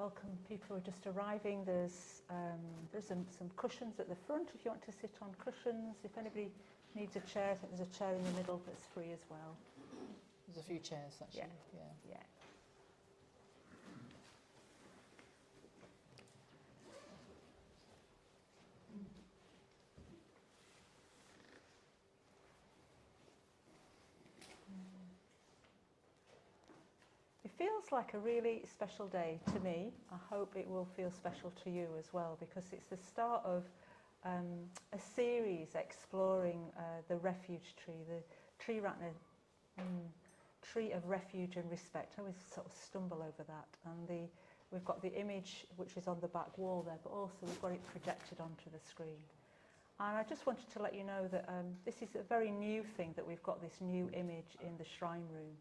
welcome people who are just arriving. There's some cushions at the front if you want to sit on cushions. If anybody needs a chair, I think there's a chair in the middle that's free as well. There's a few chairs actually. Yeah. It feels like a really special day to me. I hope it will feel special to you as well, because it's the start of a series exploring the Refuge Tree, the Triratna, Tree of Refuge and Respect. I always sort of stumble over that. And we've got the image which is on the back wall there, but also we've got it projected onto the screen. And I just wanted to let you know that this is a very new thing, that we've got this new image in the shrine room.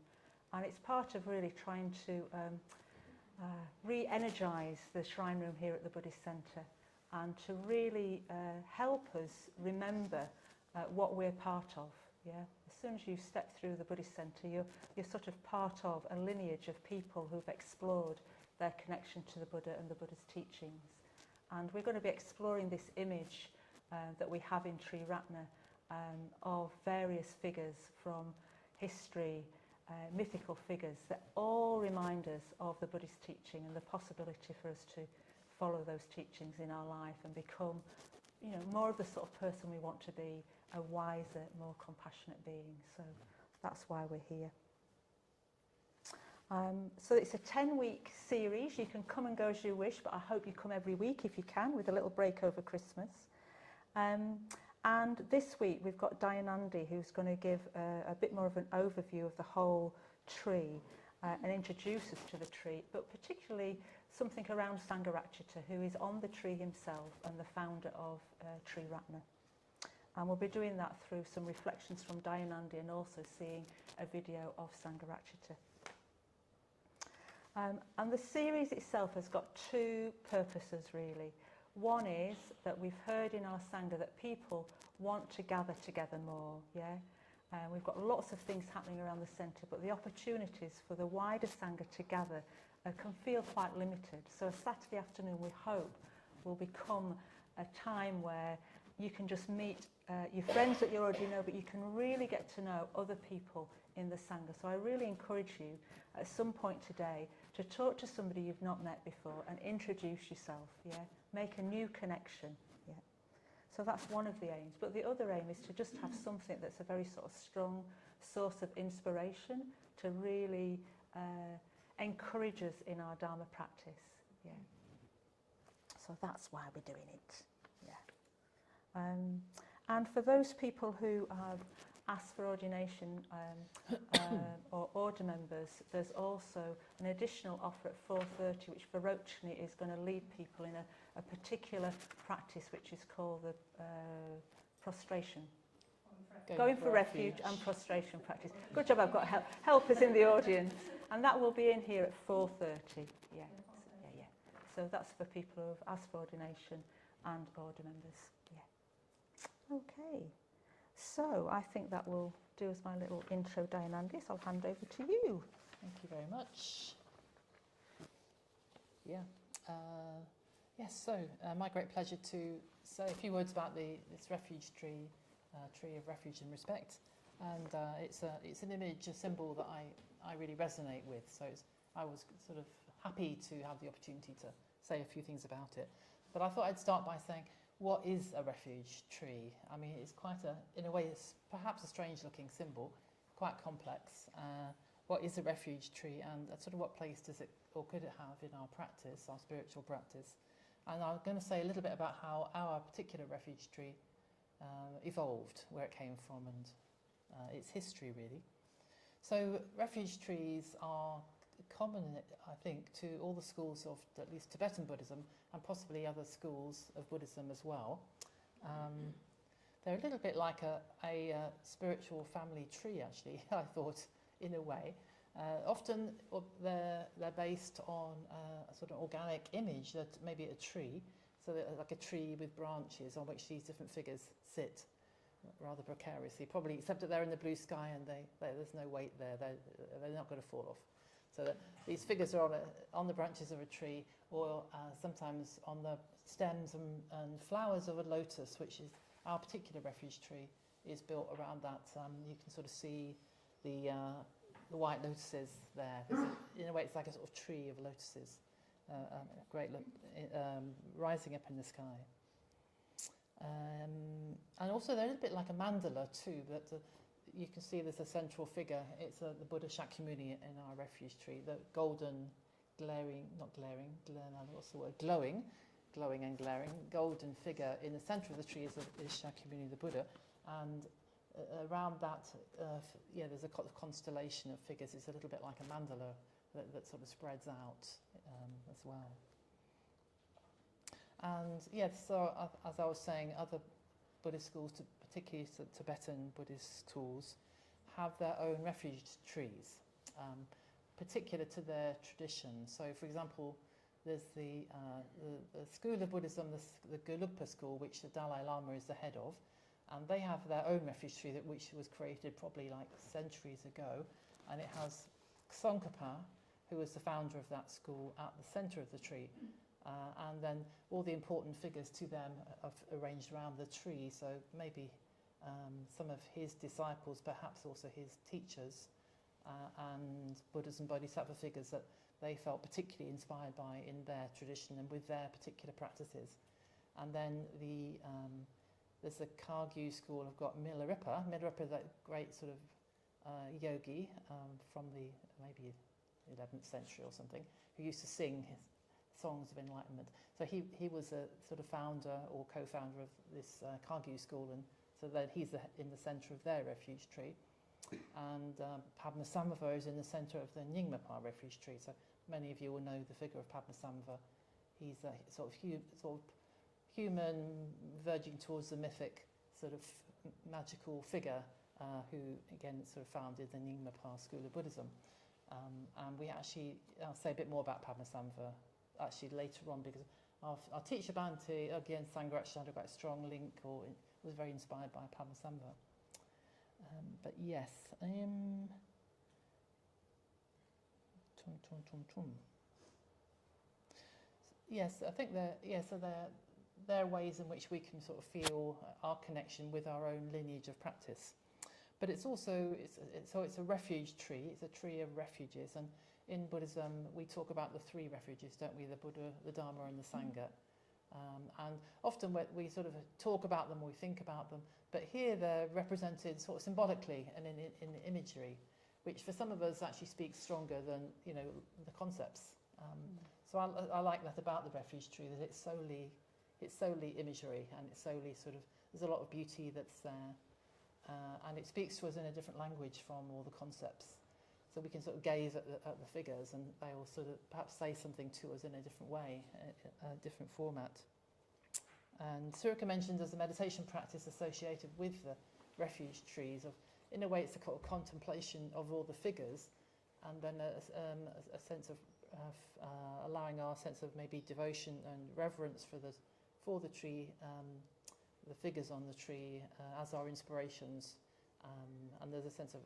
And it's part of really trying to re-energise the shrine room here at the Buddhist Centre, and to really help us remember what we're part of. Yeah? As soon as you step through the Buddhist Centre, you're sort of part of a lineage of people who've explored their connection to the Buddha and the Buddha's teachings. And we're going to be exploring this image that we have in Triratna of various figures from history, mythical figures that all remind us of the Buddhist teaching and the possibility for us to follow those teachings in our life and become, more of the sort of person we want to be, a wiser, more compassionate being. So that's why we're here. So it's a 10-week series. You can come and go as you wish, but I hope you come every week if you can, with a little break over Christmas. And this week we've got Dayanandi, who's going to give a bit more of an overview of the whole tree and introduce us to the tree, but particularly something around Sangharakshita, who is on the tree himself and the founder of Triratna. And we'll be doing that through some reflections from Dayanandi and also seeing a video of Sangharakshita. And the series itself has got two purposes really. One is that we've heard in our Sangha that people want to gather together more, we've got lots of things happening around the centre, but the opportunities for the wider Sangha to gather can feel quite limited. So a Saturday afternoon, we hope, will become a time where you can just meet your friends that you already know, but you can really get to know other people in the Sangha. So I really encourage you at some point today to talk to somebody you've not met before and introduce yourself, Make a new connection, So that's one of the aims. But the other aim is to just have something that's a very sort of strong source of inspiration to really encourage us in our Dharma practice, So that's why we're doing it, And for those people who have asked for ordination or order members, there's also an additional offer at 4:30, which Varochni is going to lead people in a particular practice which is called the prostration. Going for refuge and prostration practice. Good job, I've got helpers in the audience. And that will be in here at 4:30. So that's for people who have asked for ordination and order members. Okay. So I think that will do as my little intro, Dayanandi. So I'll hand over to you. Thank you very much. So my great pleasure to say a few words about this refuge tree, tree of refuge and respect. And it's an image, a symbol that I really resonate with. So I was sort of happy to have the opportunity to say a few things about it. But I thought I'd start by saying, what is a refuge tree? I mean, it's in a way, it's perhaps a strange-looking symbol, quite complex. What is a refuge tree, and sort of what place does it, or could it have in our practice, our spiritual practice? And I'm going to say a little bit about how our particular refuge tree evolved, where it came from, and its history, really. So refuge trees are common, I think, to all the schools of at least Tibetan Buddhism and possibly other schools of Buddhism as well. They're a little bit like a spiritual family tree, actually, I thought, in a way. Often they're based on a sort of organic image, that maybe a tree, so like a tree with branches on which these different figures sit, rather precariously, probably, except that they're in the blue sky and there's no weight there, they're not going to fall off. So that these figures are on the branches of a tree, or sometimes on the stems and flowers of a lotus, which is our particular refuge tree, is built around that. You can sort of see the white lotuses there. In a way, it's like a sort of tree of lotuses, great look, rising up in the sky. And also they're a bit like a mandala too, but you can see there's a central figure. It's the Buddha Shakyamuni in our refuge tree, the golden, glowing and glaring golden figure in the centre of the tree is Shakyamuni the Buddha, and around that, there's a constellation of figures. It's a little bit like a mandala that sort of spreads out as well. And yes, so as I was saying, other Buddhist schools, particularly Tibetan Buddhist schools, have their own refuge trees, particular to their tradition. So, for example, there's the school of Buddhism, the Gelugpa school, which the Dalai Lama is the head of, and they have their own refuge tree which was created probably like centuries ago, and it has Tsongkhapa, who was the founder of that school, at the centre of the tree. And then all the important figures to them are arranged around the tree, so maybe some of his disciples, perhaps also his teachers, and Buddhas and Bodhisattva figures that they felt particularly inspired by in their tradition and with their particular practices. And then there's the Kagyu school. I've got Milarepa. Milarepa is that great sort of yogi from the maybe 11th century or something, who used to sing his songs of enlightenment. So he was a sort of founder or co-founder of this Kagyu school, and so then he's in the centre of their refuge tree. And Padmasambhava is in the centre of the Nyingmapa refuge tree. So many of you will know the figure of Padmasambhava. He's a sort of human, verging towards the mythic, sort of magical figure who again sort of founded the Nyingmapa school of Buddhism. And I'll say a bit more about Padmasambhava actually later on, because our teacher Bhante, again, Sangharakshita, had a quite strong link, or was very inspired by Padmasambhava. But yes, yes, I think there are ways in which we can sort of feel our connection with our own lineage of practice. But it's also it's a refuge tree. It's a tree of refuges, and in Buddhism we talk about the three refuges, don't we? The Buddha, the Dharma, and the Sangha. And often we sort of talk about them, or we think about them, but here they're represented sort of symbolically and in imagery, which for some of us actually speaks stronger than the concepts. So I like that about the refuge tree, that it's solely imagery, and it's solely sort of, there's a lot of beauty that's there, and it speaks to us in a different language from all the concepts. So we can sort of gaze at the figures, and they will sort of perhaps say something to us in a different way, a different format. And Suryaka mentioned there's a meditation practice associated with the refuge trees. In a way, it's a kind of contemplation of all the figures, and then a sense of allowing our sense of maybe devotion and reverence for the tree, the figures on the tree as our inspirations. And there's a sense of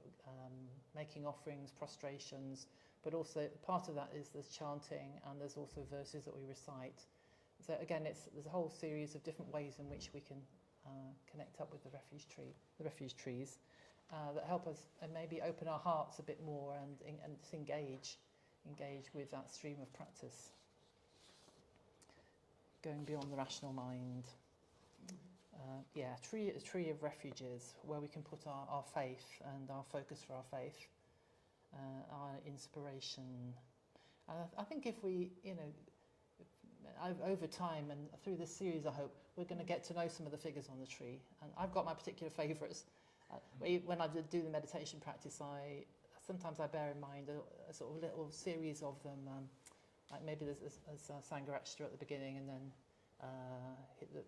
making offerings, prostrations, but also part of that is there's chanting, and there's also verses that we recite. So again, there's a whole series of different ways in which we can connect up with the refuge trees that help us and maybe open our hearts a bit more and just engage with that stream of practice, going beyond the rational mind. A tree of refuges where we can put our faith and our focus for our faith, our inspiration. I think if we, over time and through this series, I hope we're going to get to know some of the figures on the tree. And I've got my particular favourites. When I do the meditation practice, sometimes I bear in mind a sort of little series of them. Like maybe there's Sangharakshita at the beginning, and then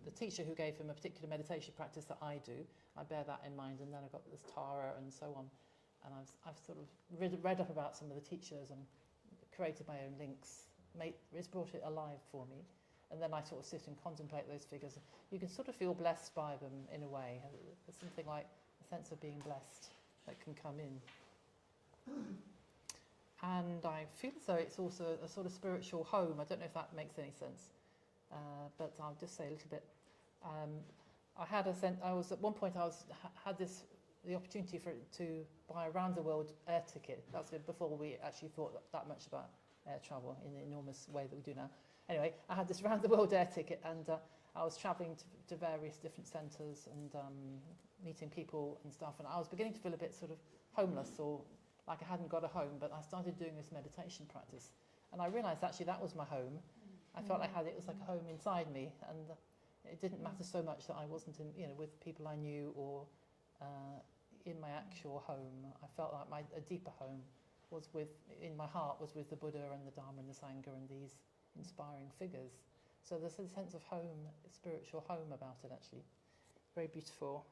the teacher who gave him a particular meditation practice that I do, I bear that in mind, and then I've got this Tara and so on, and I've sort of read up about some of the teachers and created my own links. It's brought it alive for me, and then I sort of sit and contemplate those figures. You can sort of feel blessed by them in a way. There's something like a sense of being blessed that can come in. and I feel as though it's also a sort of spiritual home. I don't know if that makes any sense, but I'll just say a little bit. I had a sense. I was at one point. Had the opportunity to buy a round the world air ticket. That's before we actually thought that much about air travel in the enormous way that we do now. Anyway, I had this round the world air ticket, and I was travelling to various different centres and meeting people and stuff. And I was beginning to feel a bit sort of homeless, or like I hadn't got a home. But I started doing this meditation practice, and I realised actually that was my home. I felt like it was like a home inside me, and it didn't matter so much that I wasn't with people I knew or in my actual home. I felt like a deeper home was in my heart was with the Buddha and the Dharma and the Sangha and these inspiring figures. So there's a sense of home, a spiritual home about it actually. Very beautiful.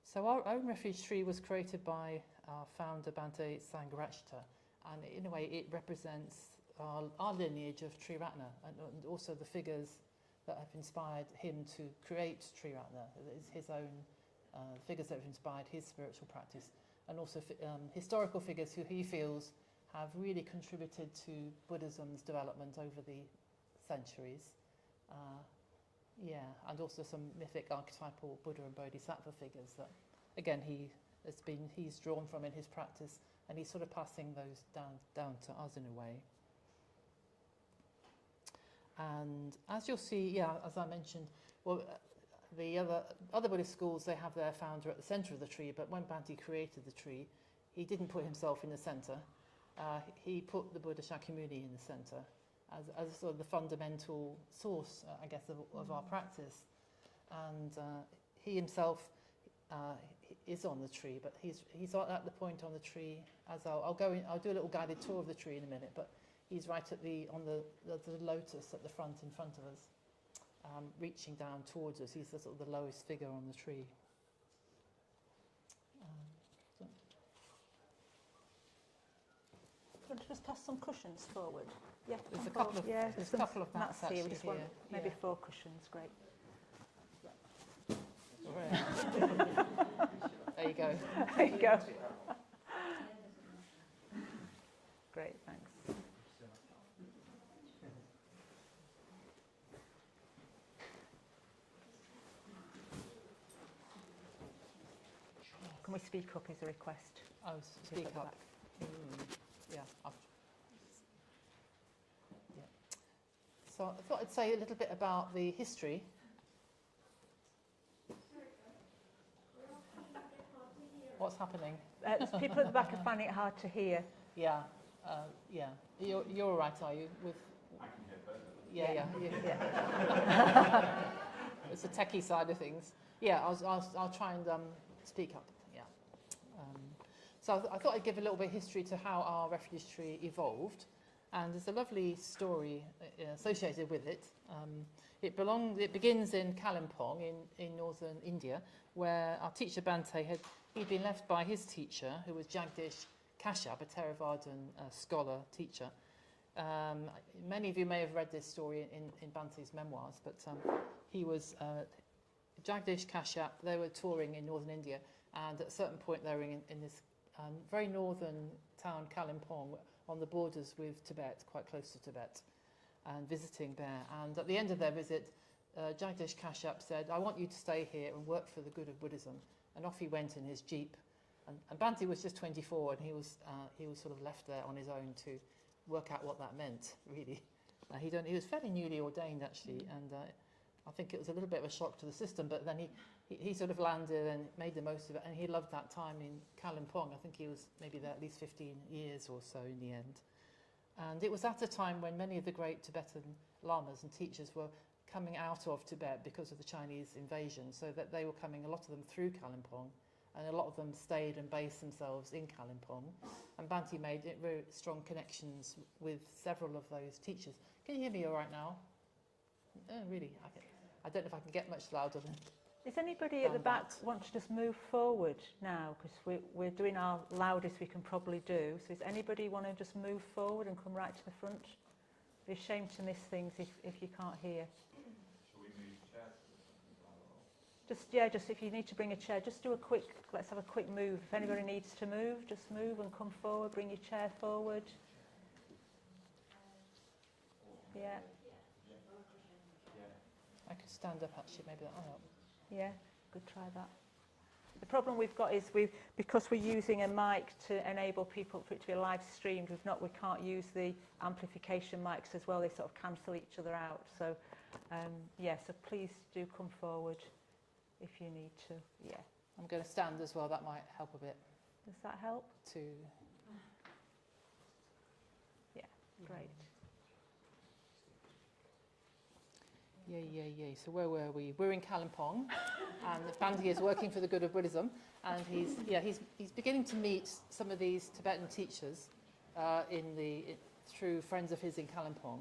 So our own Refuge Tree was created by our founder Bhante Sangharakshita, and in a way it represents our lineage of Triratna and also the figures that have inspired him to create Triratna. It's his own figures that have inspired his spiritual practice, and also historical figures who he feels have really contributed to Buddhism's development over the centuries. And also some mythic archetypal Buddha and Bodhisattva figures that, again, he's drawn from in his practice, and he's sort of passing those down to us in a way. And as you'll see, as I mentioned, the other Buddhist schools, they have their founder at the centre of the tree, but when Bhante created the tree, he didn't put himself in the centre. He put the Buddha Shakyamuni in the centre as sort of the fundamental source, I guess, of our practice. And he himself is on the tree, but he's at the point on the tree. As I'll do a little guided tour of the tree in a minute, but he's right at the lotus at the front in front of us, reaching down towards us. He's the sort of the lowest figure on the tree. Want to just pass some cushions forward? Yeah, there's a couple of mats here. We actually just want here. maybe 4 cushions. Great. There you go. There you go. Great, thanks. Can we speak up as a request? Oh, speak up. So I thought I'd say a little bit about the history. What's happening? People at the back are finding it hard to hear. Yeah. You're all right, are you? I can hear both. Yeah. It's the techie side of things. Yeah, I'll try and speak up. Yeah. So I thought I'd give a little bit of history to how our refuge tree evolved, and there's a lovely story associated with it. It begins in Kalimpong in northern India, where our teacher Bhante he'd been left by his teacher, who was Jagdish Kashyap, a Theravadan scholar teacher. Many of you may have read this story in Bhante's memoirs, but he was Jagdish Kashyap. They were touring in northern India, and at a certain point they were in this very northern town, Kalimpong, on the borders with Tibet, quite close to Tibet, and visiting there. And at the end of their visit, Jagdish Kashyap said, "I want you to stay here and work for the good of Buddhism." And off he went in his jeep. And Bhante was just 24, and he was sort of left there on his own to work out what that meant, really. He was fairly newly ordained, actually, and I think it was a little bit of a shock to the system, but then he sort of landed and made the most of it, and he loved that time in Kalimpong. I think he was maybe there at least 15 years or so in the end. And it was at a time when many of the great Tibetan lamas and teachers were coming out of Tibet because of the Chinese invasion, so that they were coming, a lot of them, through Kalimpong, and a lot of them stayed and based themselves in Kalimpong. And Bhante made very strong connections with several of those teachers. Can you hear me all right now? Oh, really? I don't know if I can get much louder than Is anybody at the back want to just move forward now? Because we're doing our loudest we can probably do. So does anybody want to just move forward and come right to the front? Be ashamed to miss things if you can't hear. Shall we move chairs to the front as well? Just if you need to bring a chair, just do a quick, let's have a quick move. If anybody needs to move, just move and come forward, bring your chair forward. Yeah. I could stand up actually, maybe that'll help. Yeah, good, try that. The problem we've got is because we're using a mic to enable people for it to be live streamed, we can't use the amplification mics as well. They sort of cancel each other out. So, so please do come forward if you need to. Yeah. I'm going to stand as well. That might help a bit. Does that help? Yeah, great. Yay. So where were we? We're in Kalimpong, and Bandi is working for the good of Buddhism, and he's beginning to meet some of these Tibetan teachers through friends of his in Kalimpong,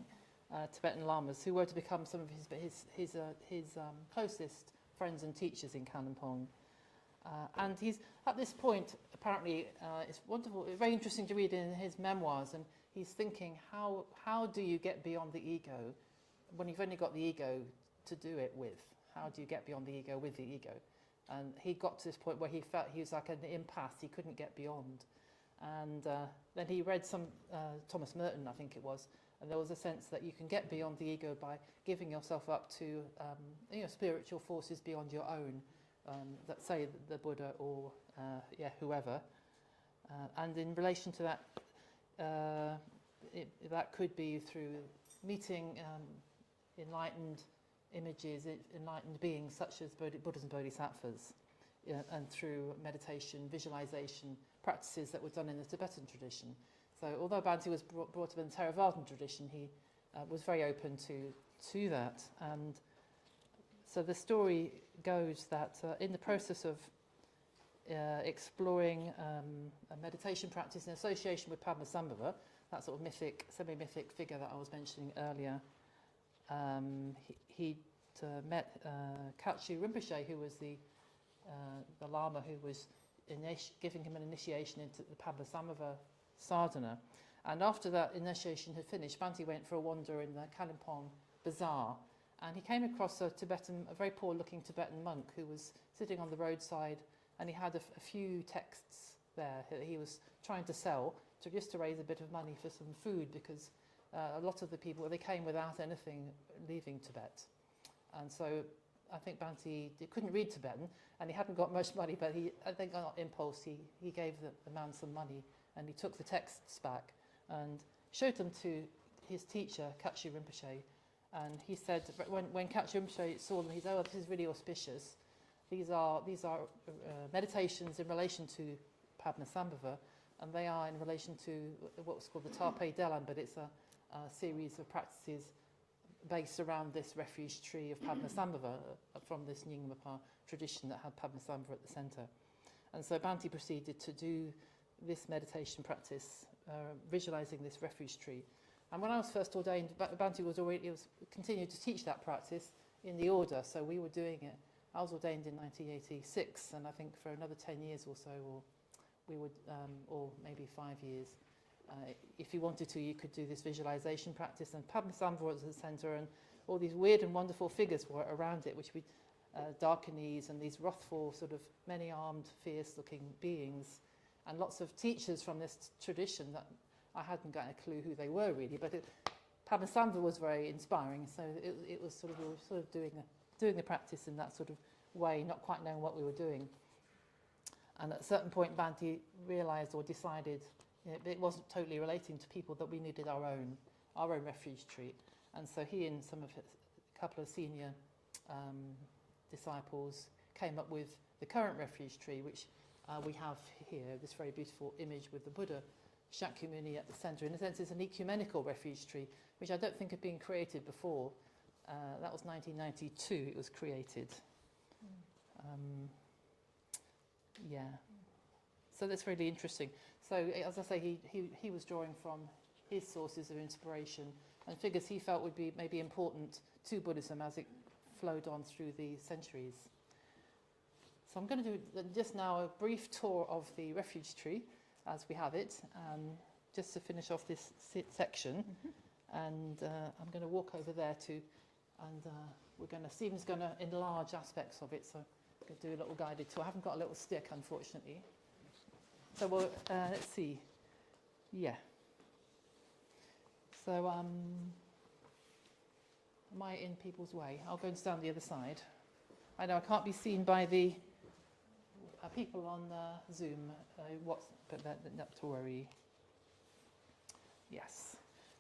Tibetan lamas, who were to become some of his closest friends and teachers in Kalimpong. And he's at this point, apparently, it's wonderful, very interesting to read in his memoirs, and he's thinking, how do you get beyond the ego when you've only got the ego to do it with? How do you get beyond the ego with the ego? And he got to this point where he felt he was like an impasse, he couldn't get beyond. And then he read some Thomas Merton, I think it was, and there was a sense that you can get beyond the ego by giving yourself up to spiritual forces beyond your own, that say the Buddha or whoever. And in relation to that, that could be through meeting enlightened images, enlightened beings such as Buddhas and Bodhisattvas, and through meditation, visualization, practices that were done in the Tibetan tradition. So although Bhante was brought up in the Theravadan tradition, he was very open to that. And so the story goes that in the process of exploring a meditation practice in association with Padmasambhava, that sort of mythic, semi-mythic figure that I was mentioning earlier, he met Kachi Rinpoche, who was the Lama who was giving him an initiation into the Padmasambhava sadhana. And after that initiation had finished, Bhante went for a wander in the Kalimpong bazaar, and he came across a very poor-looking Tibetan monk who was sitting on the roadside, and he had a few texts there that he was trying to sell just to raise a bit of money for some food, because a lot of the people, they came without anything leaving Tibet. And so I think Bhante couldn't read Tibetan, and he hadn't got much money, but I think on impulse he gave the man some money, and he took the texts back and showed them to his teacher, Kachi Rinpoche. And he said, when Kachi Rinpoche saw them, he said, "Oh, this is really auspicious. These are meditations in relation to Padmasambhava, and they are in relation to what's called the Tarpe Delam, but it's a series of practices based around this refuge tree of Padmasambhava from this Nyingmapa tradition that had Padmasambhava at the centre." And so Bhante proceeded to do this meditation practice, visualising this refuge tree. And when I was first ordained, Bhante was continued to teach that practice in the order, so we were doing it. I was ordained in 1986, and I think for another 10 years or so, or maybe 5 years, if you wanted to, you could do this visualization practice. And Padmasambhava was at the centre, and all these weird and wonderful figures were around it, which we Darkanese and these wrathful, sort of many-armed, fierce-looking beings, and lots of teachers from this tradition that I hadn't got a clue who they were really, but Padmasambhava was very inspiring. So it was we were sort of doing the practice in that sort of way, not quite knowing what we were doing. And at a certain point, Bhante realised or decided it wasn't totally relating to people, that we needed our own refuge tree. And so he and a couple of senior disciples came up with the current refuge tree, which we have here, this very beautiful image with the Buddha Shakyamuni at the centre. In a sense, it's an ecumenical refuge tree, which I don't think had been created before. That was 1992, it was created. So that's really interesting. So as I say, he was drawing from his sources of inspiration and figures he felt would be maybe important to Buddhism as it flowed on through the centuries. So I'm going to do just now a brief tour of the refuge tree as we have it, just to finish off this section. And I'm going to walk over there to And Stephen's going to enlarge aspects of it, so I'm going to do a little guided tour. I haven't got a little stick, unfortunately. So let's see. Yeah. So am I in people's way? I'll go and stand the other side. I know I can't be seen by the people on Zoom, but not to worry. Yes.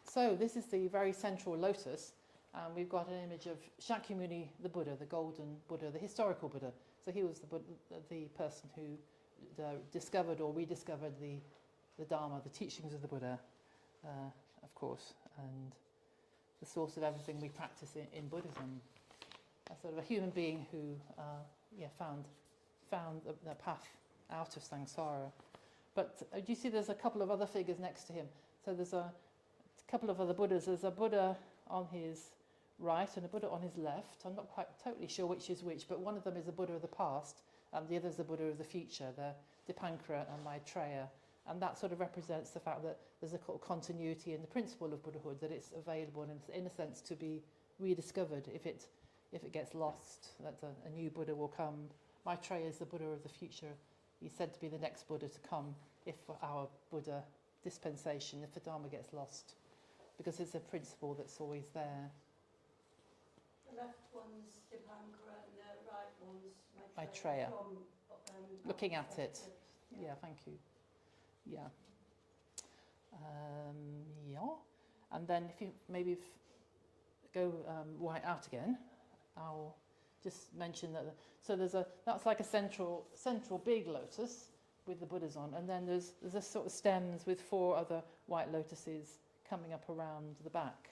So this is the very central lotus, and we've got an image of Shakyamuni, the Buddha, the golden Buddha, the historical Buddha. So he was the person who discovered or rediscovered the Dharma, the teachings of the Buddha, of course, and the source of everything we practice in Buddhism. A sort of a human being who found the path out of samsara. But do you see there's a couple of other figures next to him? So there's a couple of other Buddhas. There's a Buddha on his right and a Buddha on his left. I'm not quite totally sure which is which, but one of them is the Buddha of the past and the other is the Buddha of the future, the Dipankara and Maitreya. And that sort of represents the fact that there's a continuity in the principle of Buddhahood, that it's available and in a sense to be rediscovered if it gets lost, that a new Buddha will come. Maitreya is the Buddha of the future. He's said to be the next Buddha to come if our Buddha dispensation, if the Dharma gets lost, because it's a principle that's always there. The left one's Dipankara and the right one's Maitreya. From, looking at it. Yeah, thank you. Yeah. Yeah. And then if you maybe go right out again, I'll just mention that. So that's like a central big lotus with the Buddhas on, and then there's this sort of stems with 4 other white lotuses coming up around the back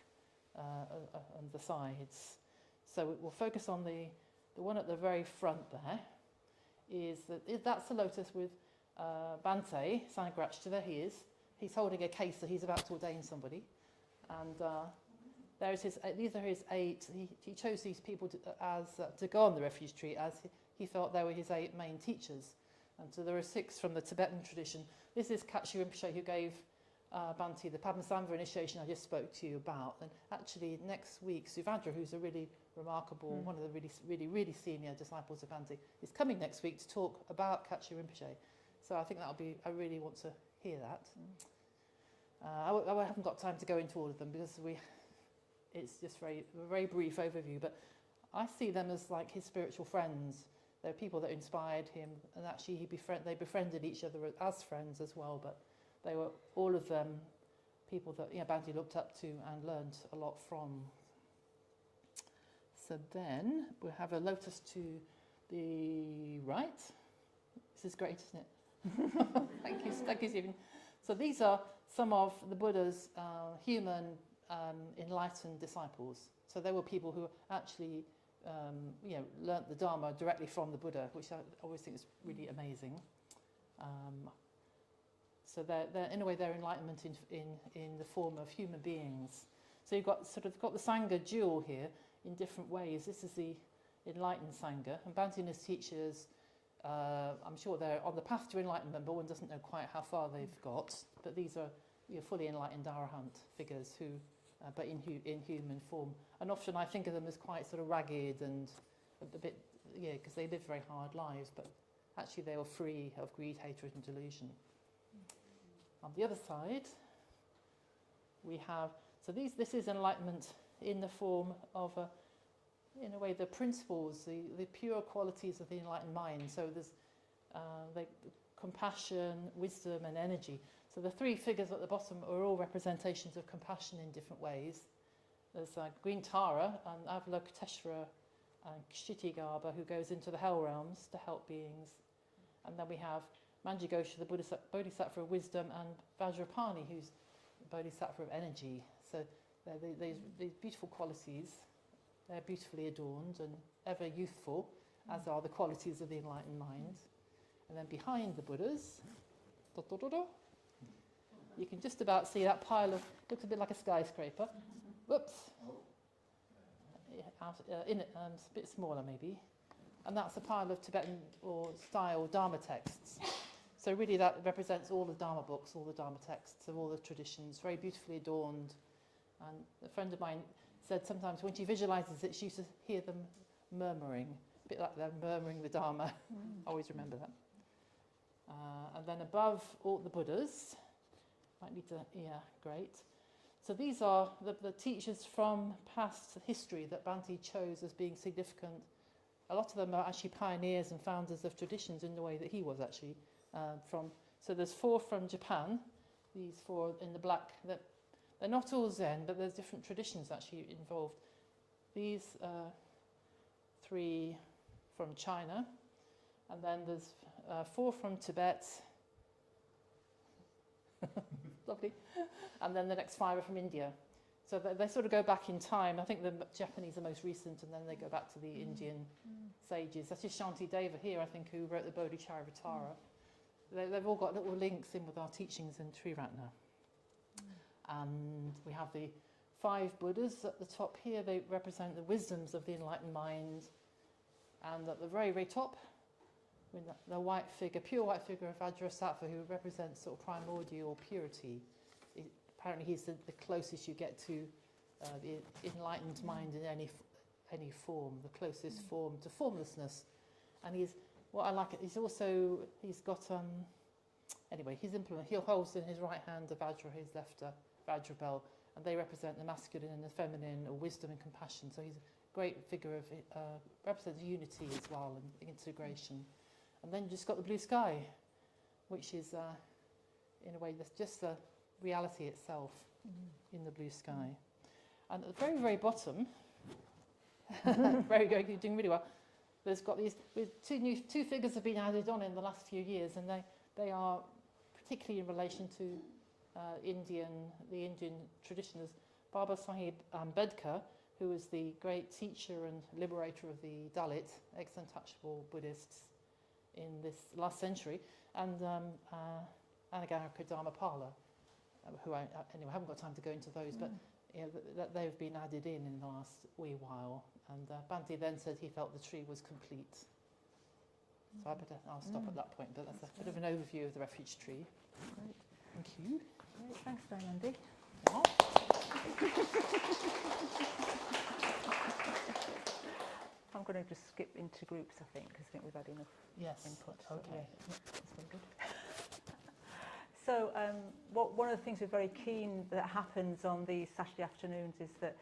and the sides. So we'll focus on the one at the very front there. That's the lotus with Bhante, Sangharakshita. There he is. He's holding a case that he's about to ordain somebody, and there's these are his 8. He chose these people to go on the Refuge Tree as he felt they were his 8 main teachers. And so there are 6 from the Tibetan tradition. This is Kachi Rinpoche, who gave Bhante the Padmasambhava initiation I just spoke to you about. And actually next week, Suvajra, who's a really remarkable, one of the really senior disciples of Bhante, is coming next week to talk about Kachi Rinpoche. So I think I really want to hear that. I haven't got time to go into all of them because it's just a very brief overview, but I see them as like his spiritual friends. They're people that inspired him, and actually they befriended each other as friends as well, but they were all of them people that Bhante looked up to and learned a lot from. So then we'll have a lotus to the right. This is great, isn't it? Thank you, Stephen. So these are some of the Buddha's human enlightened disciples. So they were people who actually learnt the Dharma directly from the Buddha, which I always think is really amazing. So they're in a way their enlightenment in the form of human beings. So you've got the Sangha jewel here in different ways. This is the enlightened Sangha, and Bhante and his teachers, I'm sure they're on the path to enlightenment, but one doesn't know quite how far they've got. But these are fully enlightened Arahant figures who, but in human form. And often I think of them as quite sort of ragged and a bit, because they lived very hard lives, but actually they were free of greed, hatred and delusion. On the other side, we have, this is enlightenment in the form of, in a way, the principles, the pure qualities of the enlightened mind. So there's compassion, wisdom and energy. So the 3 figures at the bottom are all representations of compassion in different ways. There's Green Tara and Avalokiteshvara and Kshitigarbha, who goes into the hell realms to help beings. And then we have Manjughosha, the Bodhisattva of wisdom, and Vajrapani, who's the Bodhisattva of energy. So these beautiful qualities, they're beautifully adorned and ever youthful, as are the qualities of the enlightened mind. And then behind the Buddhas, you can just about see that pile of, looks a bit like a skyscraper. Whoops. It's a bit smaller maybe. And that's a pile of Tibetan or style Dharma texts. So really that represents all the Dharma books, all the Dharma texts of all the traditions, very beautifully adorned. And a friend of mine said sometimes when she visualises it, she used to hear them murmuring, a bit like they're murmuring the Dharma. Always remember that. And then above all the Buddhas, might need to, great. So these are the teachers from past history that Bhante chose as being significant. A lot of them are actually pioneers and founders of traditions in the way that he was actually from. So there's 4 from Japan, these 4 in the black. They're not all Zen, but there's different traditions actually involved. These 3 from China, and then there's 4 from Tibet. Lovely. And then the next 5 are from India. So they sort of go back in time. I think the Japanese are most recent, and then they go back to the Indian sages. That's just Shantideva here, I think, who wrote the Bodhisattva. They've all got little links in with our teachings in Triratna. And we have the 5 Buddhas at the top here. They represent the wisdoms of the enlightened mind. And at the very, very top, with the white figure, pure white figure of Vajrasattva, who represents sort of primordial purity. Apparently he's the closest you get to the enlightened mind in any form, the closest form to formlessness. And he's got anyway, his implement. He holds in his right hand the Vajra, his left a Vajra bell, and they represent the masculine and the feminine, or wisdom and compassion. So he's a great figure of represents unity as well and integration. And then you just got the blue sky, which is in a way that's just the reality itself in the blue sky. And at the very, very bottom, very good, you're doing really well. There's got these two figures have been added on in the last few years, and they are particularly in relation to the Indian tradition. As Baba Sahib Ambedkar, who was the great teacher and liberator of the Dalit, ex-untouchable Buddhists in this last century, and Sangharakshita Dharmapala, who I haven't got time to go into those, but that they've been added in the last wee while. And Bhante then said he felt the tree was complete. So I'll stop at that point, but that's a bit of an overview of the Refuge Tree. Great. Thank you. Great. Thanks, Dayanandi. Yeah. I'm going to just skip into groups, I think, because I think we've had enough input. Okay. That's very good. So one of the things we're very keen that happens on these Saturday afternoons is that,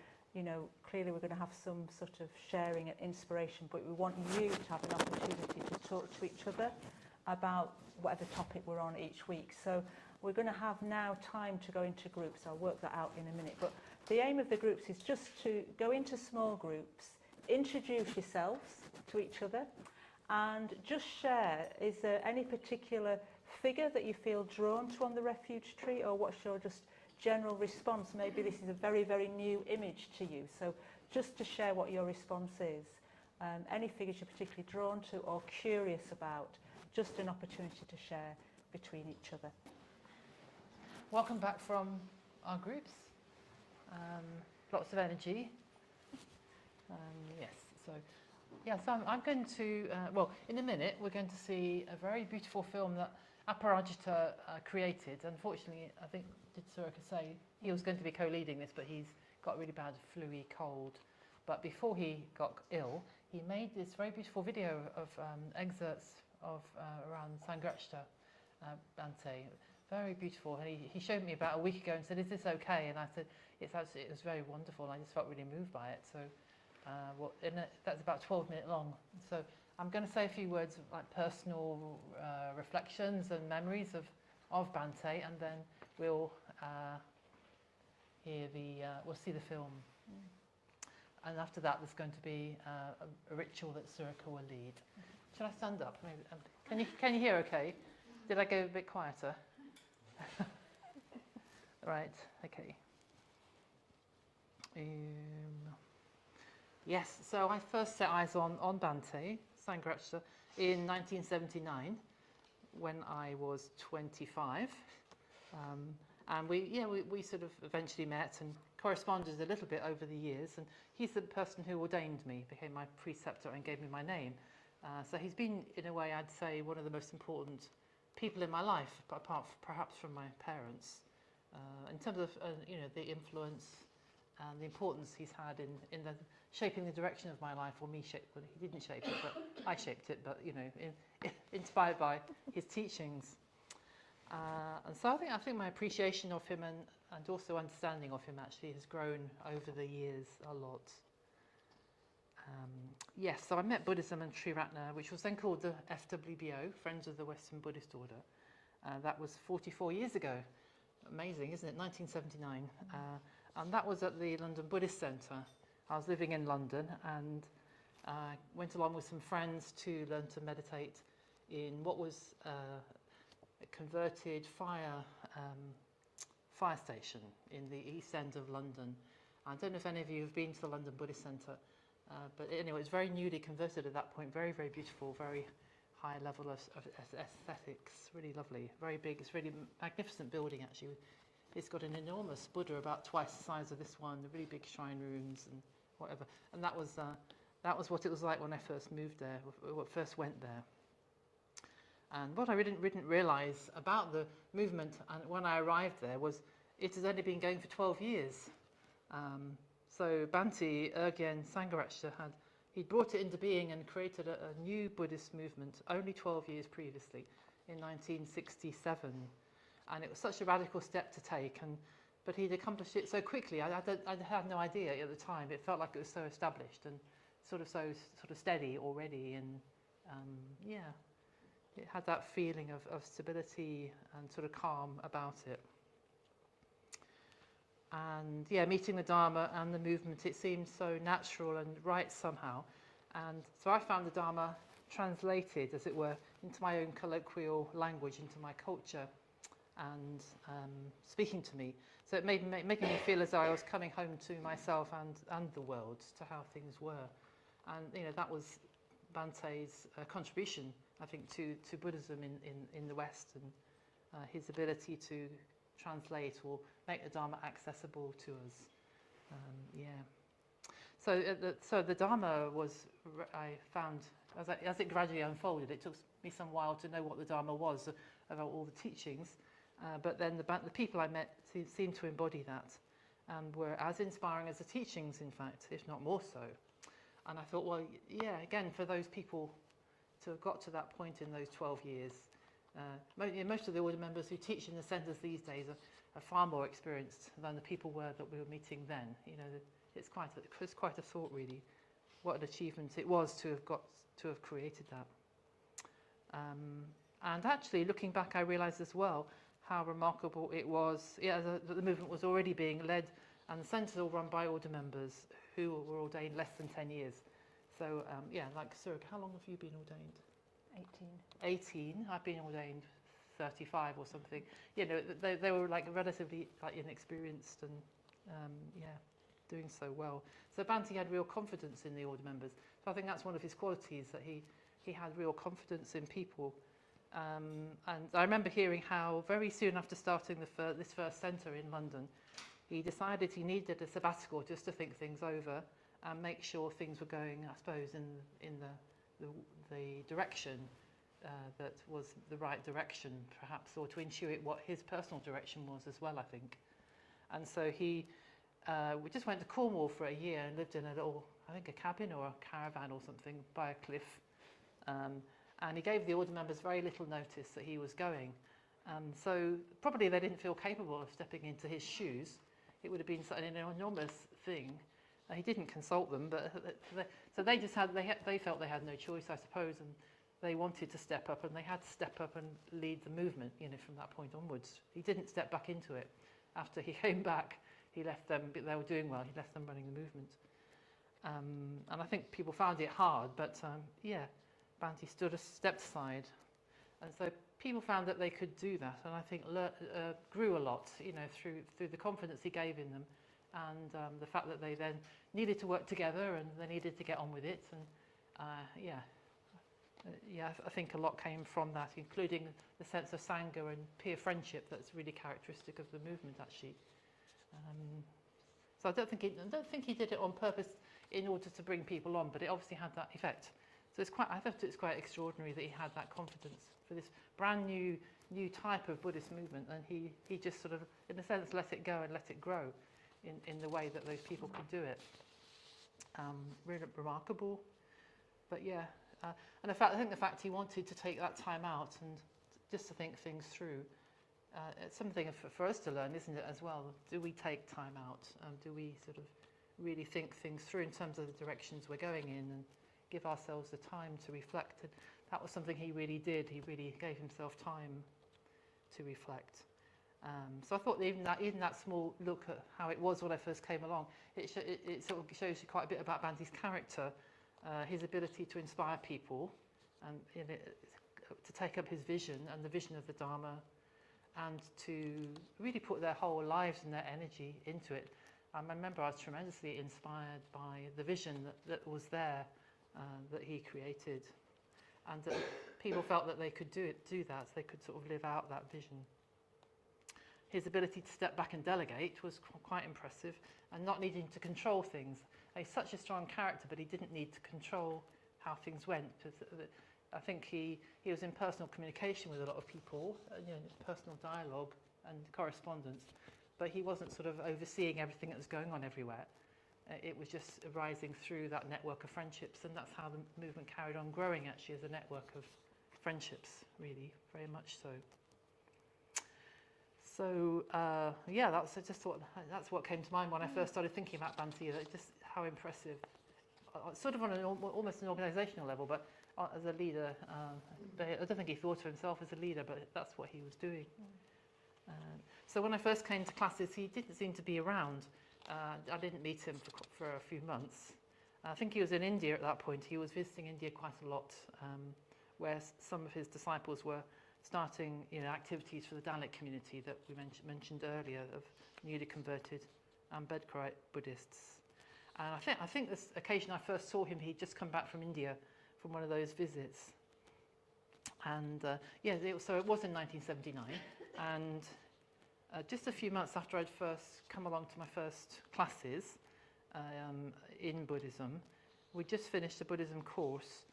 clearly we're going to have some sort of sharing and inspiration, but we want you to have an opportunity to talk to each other about whatever topic we're on each week. So we're going to have now time to go into groups. I'll work that out in a minute. But the aim of the groups is just to go into small groups, introduce yourselves to each other, and just share, is there any particular figure that you feel drawn to on the Refuge Tree, or what's your just general response? Maybe this is a very, very new image to you, so just to share what your response is. Any figures you're particularly drawn to or curious about, just an opportunity to share between each other. Welcome back from our groups. Lots of energy. So I'm going to, in a minute, we're going to see a very beautiful film that Aparajita created. Unfortunately, I think, did Suryaka say, he was going to be co-leading this, but he's got a really bad flu-y cold. But before he got ill, he made this very beautiful video of excerpts of around Sangharakshita, Bhante. Very beautiful. And he showed me about a week ago and said, "Is this okay?" And I said, "It was very wonderful." And I just felt really moved by it. So that's about 12 minutes long. So I'm going to say a few words of like personal reflections and memories of Bhante, and then we'll we'll see the film. And after that, there's going to be a ritual that Suryaka will lead. Should I stand up? Maybe, can you hear okay? Did I go a bit quieter? Right, okay. Yes, so I first set eyes on Bhante, Sangharakshita, in 1979 when I was 25. And we sort of eventually met and corresponded a little bit over the years. And he's the person who ordained me, became my preceptor and gave me my name. So he's been, in a way, I'd say, one of the most important people in my life, apart perhaps from my parents, in terms of the influence and the importance he's had in the shaping the direction of my life, or me shape. Well, he didn't shape it, but I shaped it. But you know, inspired by his teachings. And so I think my appreciation of him and also understanding of him actually has grown over the years a lot. Yes, so I met Buddhism and Triratna, which was then called the FWBO, Friends of the Western Buddhist Order. That was 44 years ago. Amazing, isn't it? 1979. And that was at the London Buddhist Centre. I was living in London and went along with some friends to learn to meditate in what was a converted fire station in the East End of London. I don't know if any of you have been to the London Buddhist Centre, but anyway, it's very newly converted at that point, very, very beautiful, very high level of aesthetics, really lovely, very big. It's really magnificent building actually. It's got an enormous Buddha about twice the size of this one, the really big shrine rooms and whatever. And that was what it was like when I first moved there, first went there. And what I didn't realise about the movement and when I arrived there was it has only been going for 12 years. So Bhante Urgyen Sangharakshita he brought it into being and created a new Buddhist movement only 12 years previously, in 1967. And it was such a radical step to take, but he'd accomplished it so quickly. I had no idea at the time. It felt like it was so established and sort of steady already, and it had that feeling of stability and sort of calm about it. And yeah, meeting the Dharma and the movement, it seemed so natural and right somehow. And so I found the Dharma translated, as it were, into my own colloquial language, into my culture, and speaking to me. So it making me feel as though I was coming home to myself and the world, to how things were. And that was Bhante's contribution, I think, to Buddhism in the West, and his ability to translate or make the Dharma accessible to us. So the Dharma was, I found, as it gradually unfolded, it took me some while to know what the Dharma was, about all the teachings, but then the people I met seemed to embody that and were as inspiring as the teachings, in fact, if not more so. And I thought, well, yeah, again, for those people to have got to that point in those 12 years, most of the order members who teach in the centres these days are far more experienced than the people were that we were meeting then. It's quite a thought, really, what an achievement it was to have created that. And actually, looking back, I realised as well how remarkable it was. Yeah, the movement was already being led, and the centres all run by order members who were ordained less than 10 years. So like Suryaka, how long have you been ordained? 18. I've been ordained 35 or something. They were like relatively inexperienced and doing so well. So Bhante had real confidence in the order members. So I think that's one of his qualities, that he had real confidence in people. And I remember hearing how very soon after starting this first centre in London, he decided he needed a sabbatical just to think things over and make sure things were going, I suppose, in the direction that was the right direction, perhaps, or to intuit what his personal direction was as well, I think. And so we just went to Cornwall for a year and lived in a little, I think, a cabin or a caravan or something by a cliff. And he gave the order members very little notice that he was going. So probably they didn't feel capable of stepping into his shoes. It would have been an enormous thing. He didn't consult them, but so they felt they had no choice, I suppose, and they wanted to step up, and they had to step up and lead the movement, from that point onwards. He didn't step back into it. After he came back, he left them, they were doing well, he left them running the movement. And I think people found it hard, but Bhante stepped aside. And so people found that they could do that, and I think grew a lot, through the confidence he gave in them, and the fact that they then needed to work together and they needed to get on with it. And I think a lot came from that, including the sense of Sangha and peer friendship that's really characteristic of the movement, actually. So I don't think he did it on purpose in order to bring people on, but it obviously had that effect. So I thought it's quite extraordinary that he had that confidence for this brand new type of Buddhist movement, and he just sort of, in a sense, let it go and let it grow. in the way that those people could do it. Really remarkable. But yeah, and I think the fact he wanted to take that time out and just to think things through, it's something for us to learn, isn't it, as well? Do we take time out? Do we sort of really think things through in terms of the directions we're going in and give ourselves the time to reflect? And that was something he really did. He really gave himself time to reflect. So I thought even that small look at how it was when I first came along, it sort of shows you quite a bit about Bhante's character, his ability to inspire people, and to take up his vision and the vision of the Dharma, and to really put their whole lives and their energy into it. I remember I was tremendously inspired by the vision that was there, that he created, and that people felt that they could do that, they could sort of live out that vision. His ability to step back and delegate was quite impressive, and not needing to control things. He's such a strong character, but he didn't need to control how things went. I think he was in personal communication with a lot of people, personal dialogue and correspondence, but he wasn't sort of overseeing everything that was going on everywhere. It was just arising through that network of friendships, and that's how the movement carried on growing, actually, as a network of friendships, really, very much so. So yeah, that's what came to mind when I first started thinking about Bhante. Just how impressive, sort of on almost an organisational level, but as a leader, I don't think he thought of himself as a leader, but that's what he was doing. So when I first came to classes, he didn't seem to be around. I didn't meet him for a few months. I think he was in India at that point. He was visiting India quite a lot, where some of his disciples were starting activities for the Dalit community that we mentioned earlier, of newly converted Ambedkarite Buddhists. And I think this occasion I first saw him, he'd just come back from India from one of those visits. And so it was in 1979. And just a few months after I'd first come along to my first classes in Buddhism, we just finished a Buddhism course,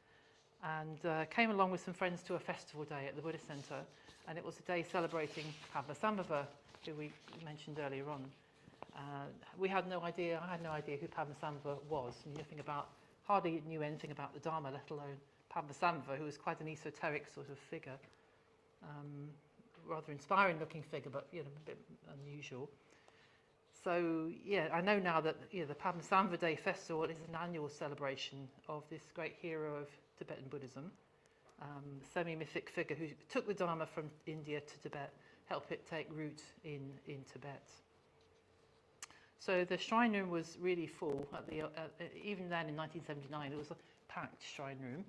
and came along with some friends to a festival day at the Buddhist Centre, and it was a day celebrating Padmasambhava, who we mentioned earlier on. I had no idea who Padmasambhava was, hardly knew anything about the Dharma, let alone Padmasambhava, who was quite an esoteric sort of figure, rather inspiring looking figure, but a bit unusual. So yeah, I know now that the Padmasambhava Day Festival is an annual celebration of this great hero of Tibetan Buddhism, semi-mythic figure who took the Dharma from India to Tibet, helped it take root in Tibet. So the shrine room was really full. Even then in 1979, it was a packed shrine room.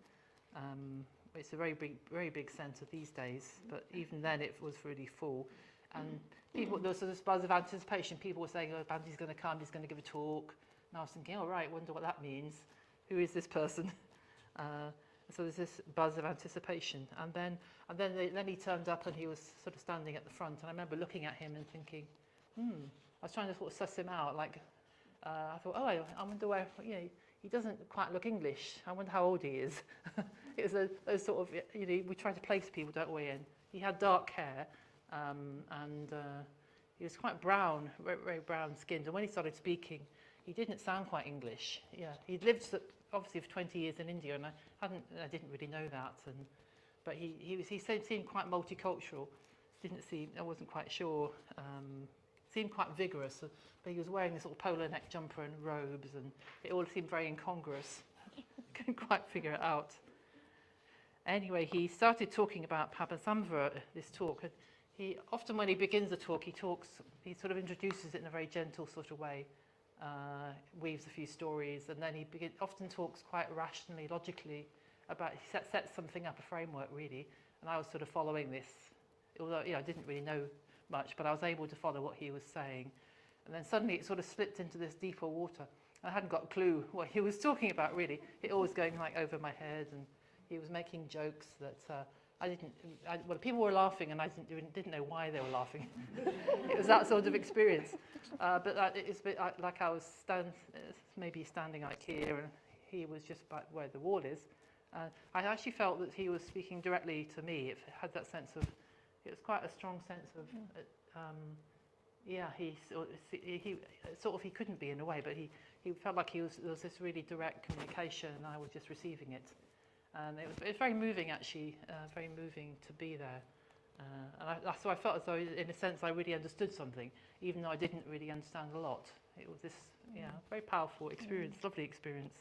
It's a very big centre these days, but even then it was really full. And there was this buzz of anticipation. People were saying, "Oh, Bhante's going to come. He's going to give a talk." And I was thinking, "Oh, right. Wonder what that means. Who is this person?" So there's this buzz of anticipation, and then he turned up and he was sort of standing at the front, and I remember looking at him and thinking, I was trying to sort of suss him out. Like I thought, I wonder where he doesn't quite look English. I wonder how old he is. It was those sort of we try to place people, don't we? And he had dark hair, and he was quite brown, very, very brown skinned. And when he started speaking, he didn't sound quite English. Yeah, he'd lived obviously for 20 years in India, and I didn't really know that. But he seemed quite multicultural. I wasn't quite sure. Seemed quite vigorous, but he was wearing this sort of polar neck jumper and robes, and it all seemed very incongruous. Couldn't quite figure it out. Anyway, he started talking about Padmasambhava, this talk. And he often, when he begins a talk, he sort of introduces it in a very gentle sort of way, weaves a few stories, and then he often talks quite rationally, logically about. He sets something up, a framework really, and I was sort of following this. Although I didn't really know much, but I was able to follow what he was saying. And then suddenly it sort of slipped into this deeper water. I hadn't got a clue what he was talking about really. It all was going like over my head, and he was making jokes that people were laughing, and I didn't know why they were laughing. It was that sort of experience. But it's a bit like I was maybe standing like here, and he was just by where the wall is. I actually felt that he was speaking directly to me. It had that sense of. It was quite a strong sense of, Yeah, he couldn't be in a way, but he felt like there was this really direct communication, and I was just receiving it. And it was very moving, actually, very moving to be there. So I felt as though, in a sense, I really understood something, even though I didn't really understand a lot. It was this, very powerful experience, lovely experience.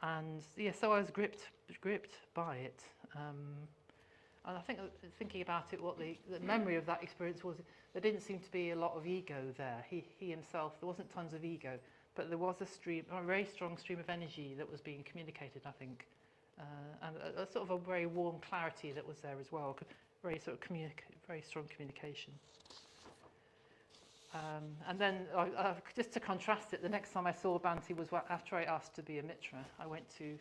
And so I was gripped by it. And I think, thinking about it, what the memory of that experience was, there didn't seem to be a lot of ego there. He himself, there wasn't tons of ego, but there was a very strong stream of energy that was being communicated, I think. And a sort of a very warm clarity that was there as well, very strong communication. And then, just to contrast it, the next time I saw Bhante was after I asked to be a mitra. I went to,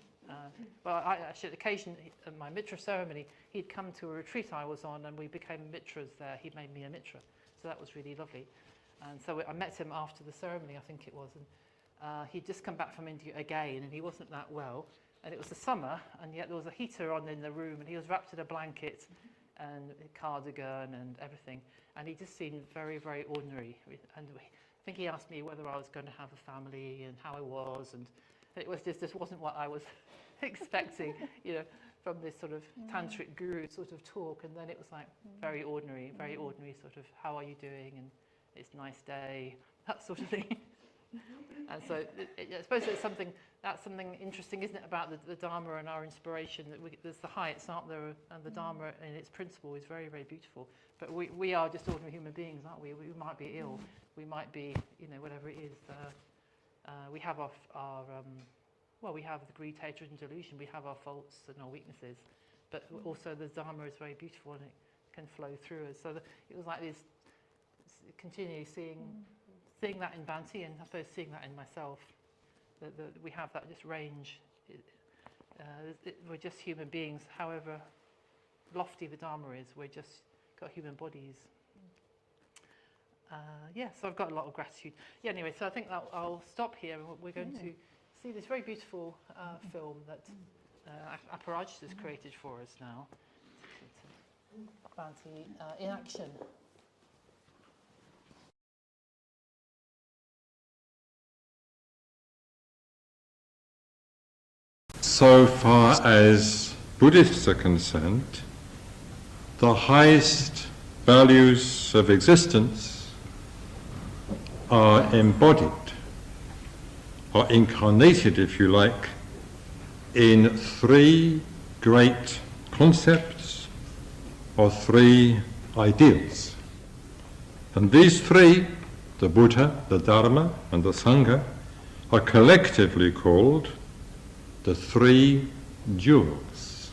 actually, at the occasion of my mitra ceremony, he'd come to a retreat I was on, and we became mitras there. He made me a mitra, so that was really lovely. And so I met him after the ceremony, I think it was, and he'd just come back from India again, and he wasn't that well. And it was the summer, and yet there was a heater on in the room, and he was wrapped in a blanket and a cardigan and everything. And he just seemed very, very ordinary. And I think he asked me whether I was going to have a family and how I was. And it was just wasn't what I was expecting, from this sort of tantric guru sort of talk. And then it was like very ordinary sort of, how are you doing? And it's a nice day, that sort of thing. And so I suppose that's something interesting, isn't it, about the Dharma and our inspiration, that there's the heights, aren't there, and the Dharma in its principle is very, very beautiful. But we are just ordinary human beings, aren't we? We might be ill, we might be, whatever it is. We have we have the greed, hatred and delusion, we have our faults and our weaknesses, but also the Dharma is very beautiful and it can flow through us. So it was like this, continually seeing that in Bhante, and I suppose seeing that in myself, that we have that just range. We're just human beings, however lofty the Dharma is, we're just got human bodies. So I've got a lot of gratitude. Anyway, so I think I'll stop here, and we're going to see this very beautiful film that Aparajit has created for us now. Bhante in action. So far as Buddhists are concerned, the highest values of existence are embodied, or incarnated, if you like, in three great concepts or three ideals. And these three, the Buddha, the Dharma, and the Sangha, are collectively called the three jewels.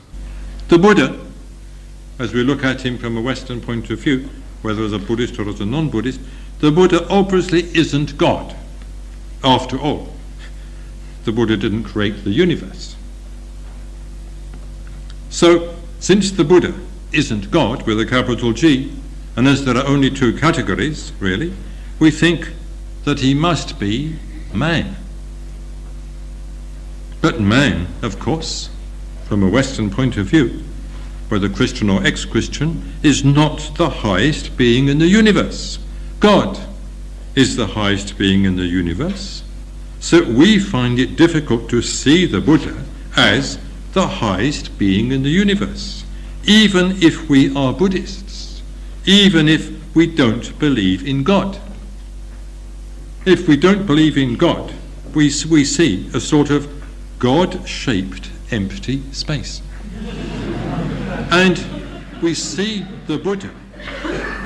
The Buddha, as we look at him from a Western point of view, whether as a Buddhist or as a non-Buddhist, the Buddha obviously isn't God. After all, the Buddha didn't create the universe. So, since the Buddha isn't God with a capital G, and as there are only two categories, really, we think that he must be man. But man, of course, from a Western point of view, whether Christian or ex-Christian, is not the highest being in the universe. God is the highest being in the universe. So we find it difficult to see the Buddha as the highest being in the universe, even if we are Buddhists, even if we don't believe in God. If we don't believe in God, we see a sort of God-shaped empty space. And we see the Buddha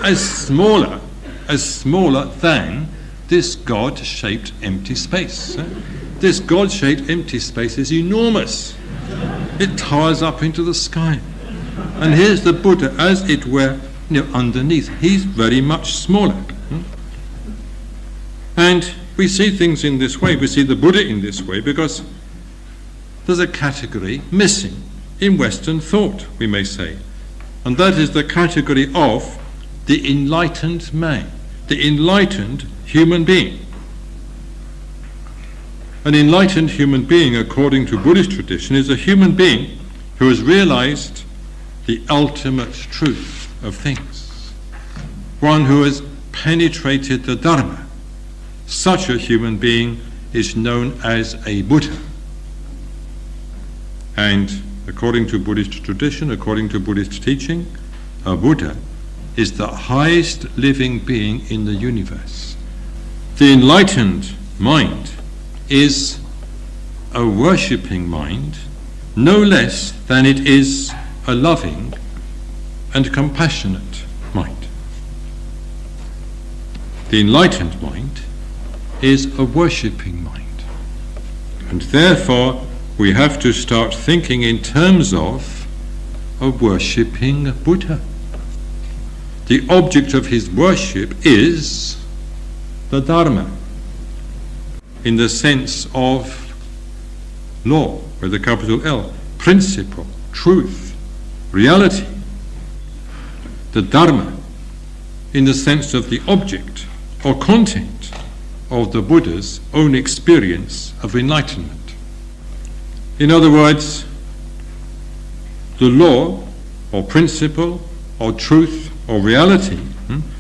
as smaller than this God-shaped empty space. This God-shaped empty space is enormous. It towers up into the sky. And here's the Buddha, as it were, underneath. He's very much smaller. And we see things in this way. We see the Buddha in this way because there's a category missing in Western thought, we may say. And that is the category of the enlightened man, the enlightened human being. An enlightened human being, according to Buddhist tradition, is a human being who has realized the ultimate truth of things. One who has penetrated the Dharma, such a human being is known as a Buddha. And according to Buddhist tradition, according to Buddhist teaching, a Buddha is the highest living being in the universe. The enlightened mind is a worshipping mind, no less than it is a loving and compassionate mind. The enlightened mind is a worshipping mind. And therefore, we have to start thinking in terms of a worshipping Buddha. The object of his worship is the Dharma, in the sense of law, with a capital L, principle, truth, reality. The Dharma, in the sense of the object or content of the Buddha's own experience of enlightenment. In other words, the law or principle or truth or reality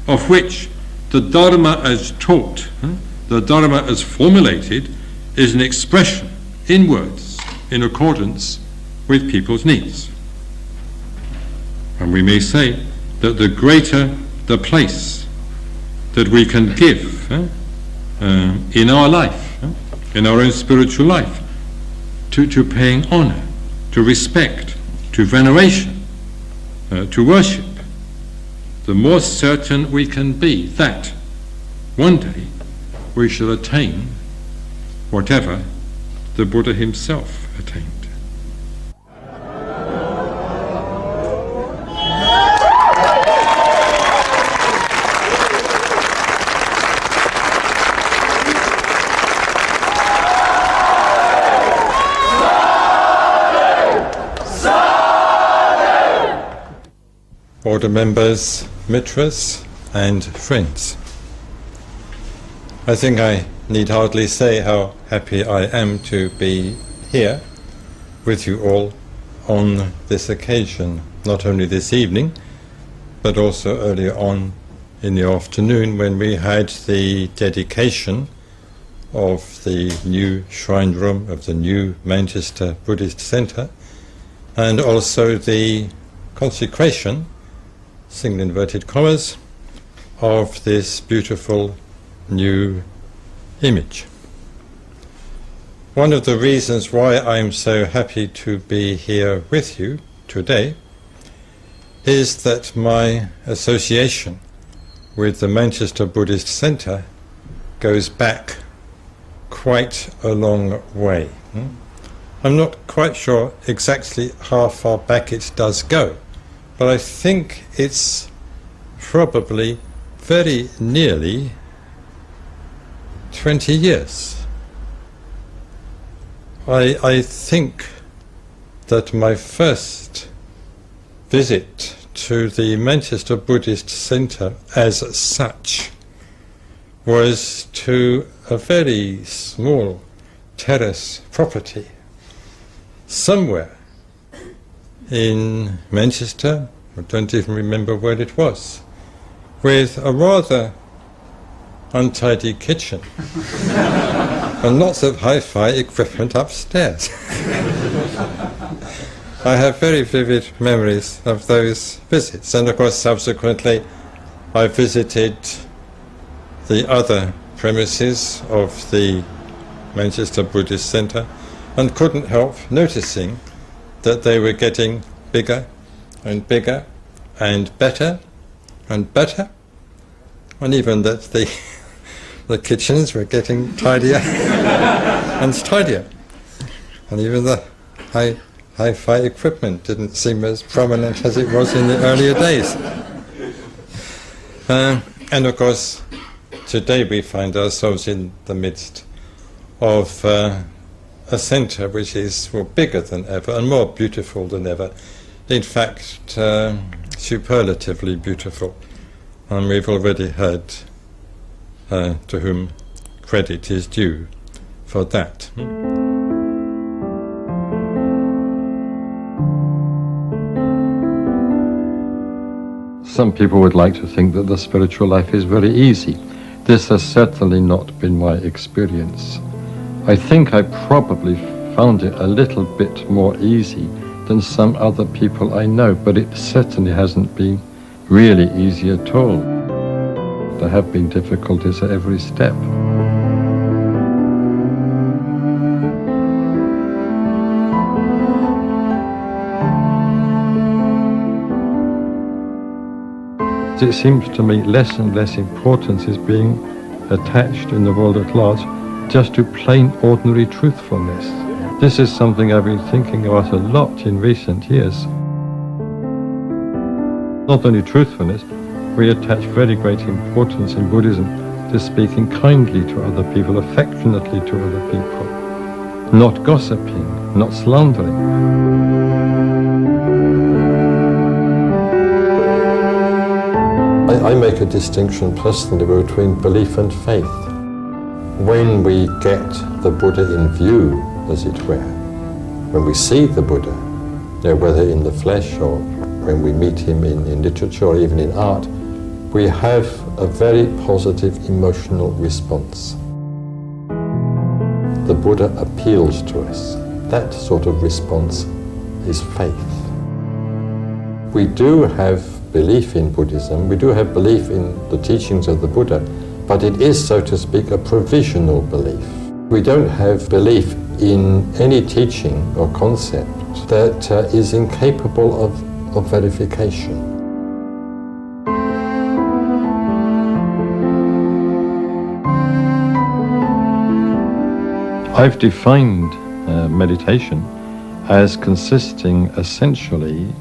of which the Dharma as taught, the Dharma as formulated, is an expression in words in accordance with people's needs. And we may say that the greater the place that we can give in our life, in our own spiritual life, to paying honor, to respect, to veneration, to worship, the more certain we can be that one day we shall attain whatever the Buddha himself attained. Order members, mitras, and friends. I think I need hardly say how happy I am to be here with you all on this occasion, not only this evening, but also earlier on in the afternoon when we had the dedication of the new shrine room of the new Manchester Buddhist Centre, and also the consecration, single inverted commas, of this beautiful new image. One of the reasons why I'm so happy to be here with you today is that my association with the Manchester Buddhist Centre goes back quite a long way. I'm not quite sure exactly how far back it does go, but I think it's probably very nearly 20 years. I think that my first visit to the Manchester Buddhist Centre as such was to a very small terrace property somewhere in Manchester, I don't even remember where it was, with a rather untidy kitchen and lots of hi-fi equipment upstairs. I have very vivid memories of those visits, and of course subsequently I visited the other premises of the Manchester Buddhist Centre and couldn't help noticing that they were getting bigger and bigger and better and better, and even that the kitchens were getting tidier and tidier, and even the hi-fi equipment didn't seem as prominent as it was in the earlier days. And of course, today we find ourselves in the midst of a centre which is bigger than ever and more beautiful than ever. In fact, superlatively beautiful. And we've already heard to whom credit is due for that. Some people would like to think that the spiritual life is very easy. This has certainly not been my experience. I think I probably found it a little bit more easy than some other people I know, but it certainly hasn't been really easy at all. There have been difficulties at every step. It seems to me less and less importance is being attached in the world at large just to plain ordinary truthfulness. This is something I've been thinking about a lot in recent years. Not only truthfulness, we attach very great importance in Buddhism to speaking kindly to other people, affectionately to other people, not gossiping, not slandering. I make a distinction personally between belief and faith. When we get the Buddha in view, as it were, when we see the Buddha, whether in the flesh or when we meet him in literature or even in art, we have a very positive emotional response. The Buddha appeals to us. That sort of response is faith. We do have belief in Buddhism, we do have belief in the teachings of the Buddha, but it is, so to speak, a provisional belief. We don't have belief in any teaching or concept that is incapable of verification. I've defined meditation as consisting essentially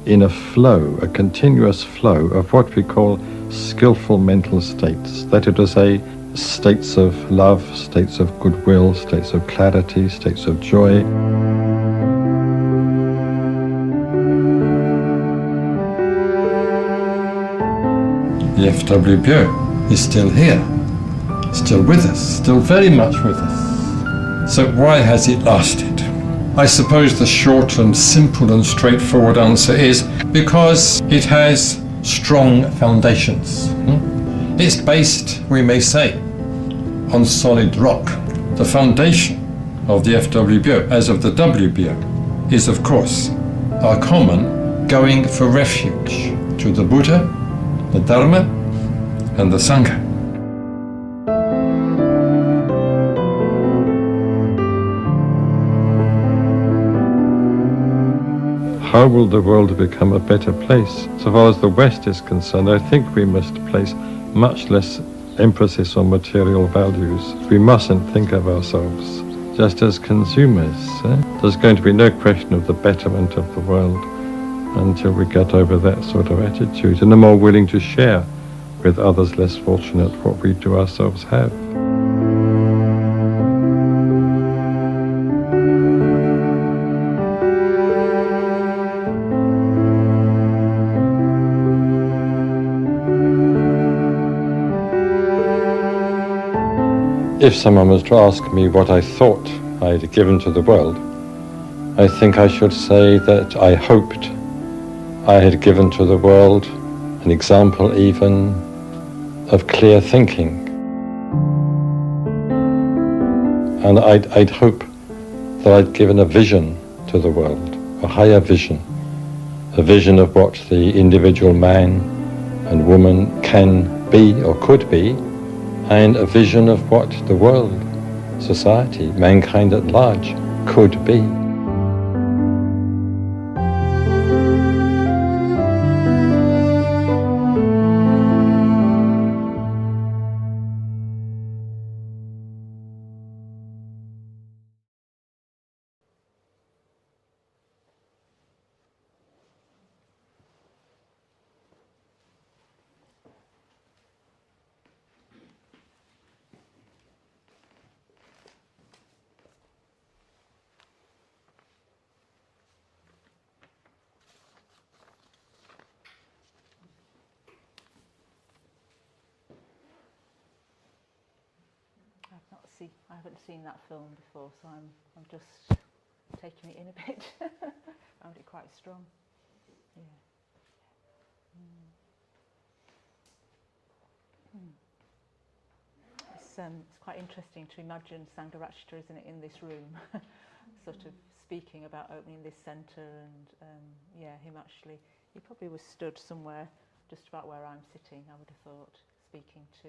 in a flow, a continuous flow of what we call skillful mental states. That is to say, states of love, states of goodwill, states of clarity, states of joy. The FWBO is still here, still with us, still very much with us. So why has it lasted? I suppose the short and simple and straightforward answer is because it has strong foundations. It's based, we may say, on solid rock. The foundation of the FWBO, as of the WBO, is of course our common going for refuge to the Buddha, the Dharma, and the Sangha. How will the world become a better place? So far as the West is concerned, I think we must place much less emphasis on material values. We mustn't think of ourselves just as consumers. There's going to be no question of the betterment of the world until we get over that sort of attitude and are more willing to share with others less fortunate what we do ourselves have. If someone was to ask me what I thought I had given to the world, I think I should say that I hoped I had given to the world an example even of clear thinking. And I'd hope that I'd given a vision to the world, a higher vision, a vision of what the individual man and woman can be or could be, and a vision of what the world, society, mankind at large could be. I haven't seen that film before, so I'm just taking it in a bit. Found it quite strong. Yeah. It's quite interesting to imagine Sangharakshita, isn't it, in this room, sort of speaking about opening this centre, and yeah, him actually, he probably was stood somewhere just about where I'm sitting, I would have thought, speaking to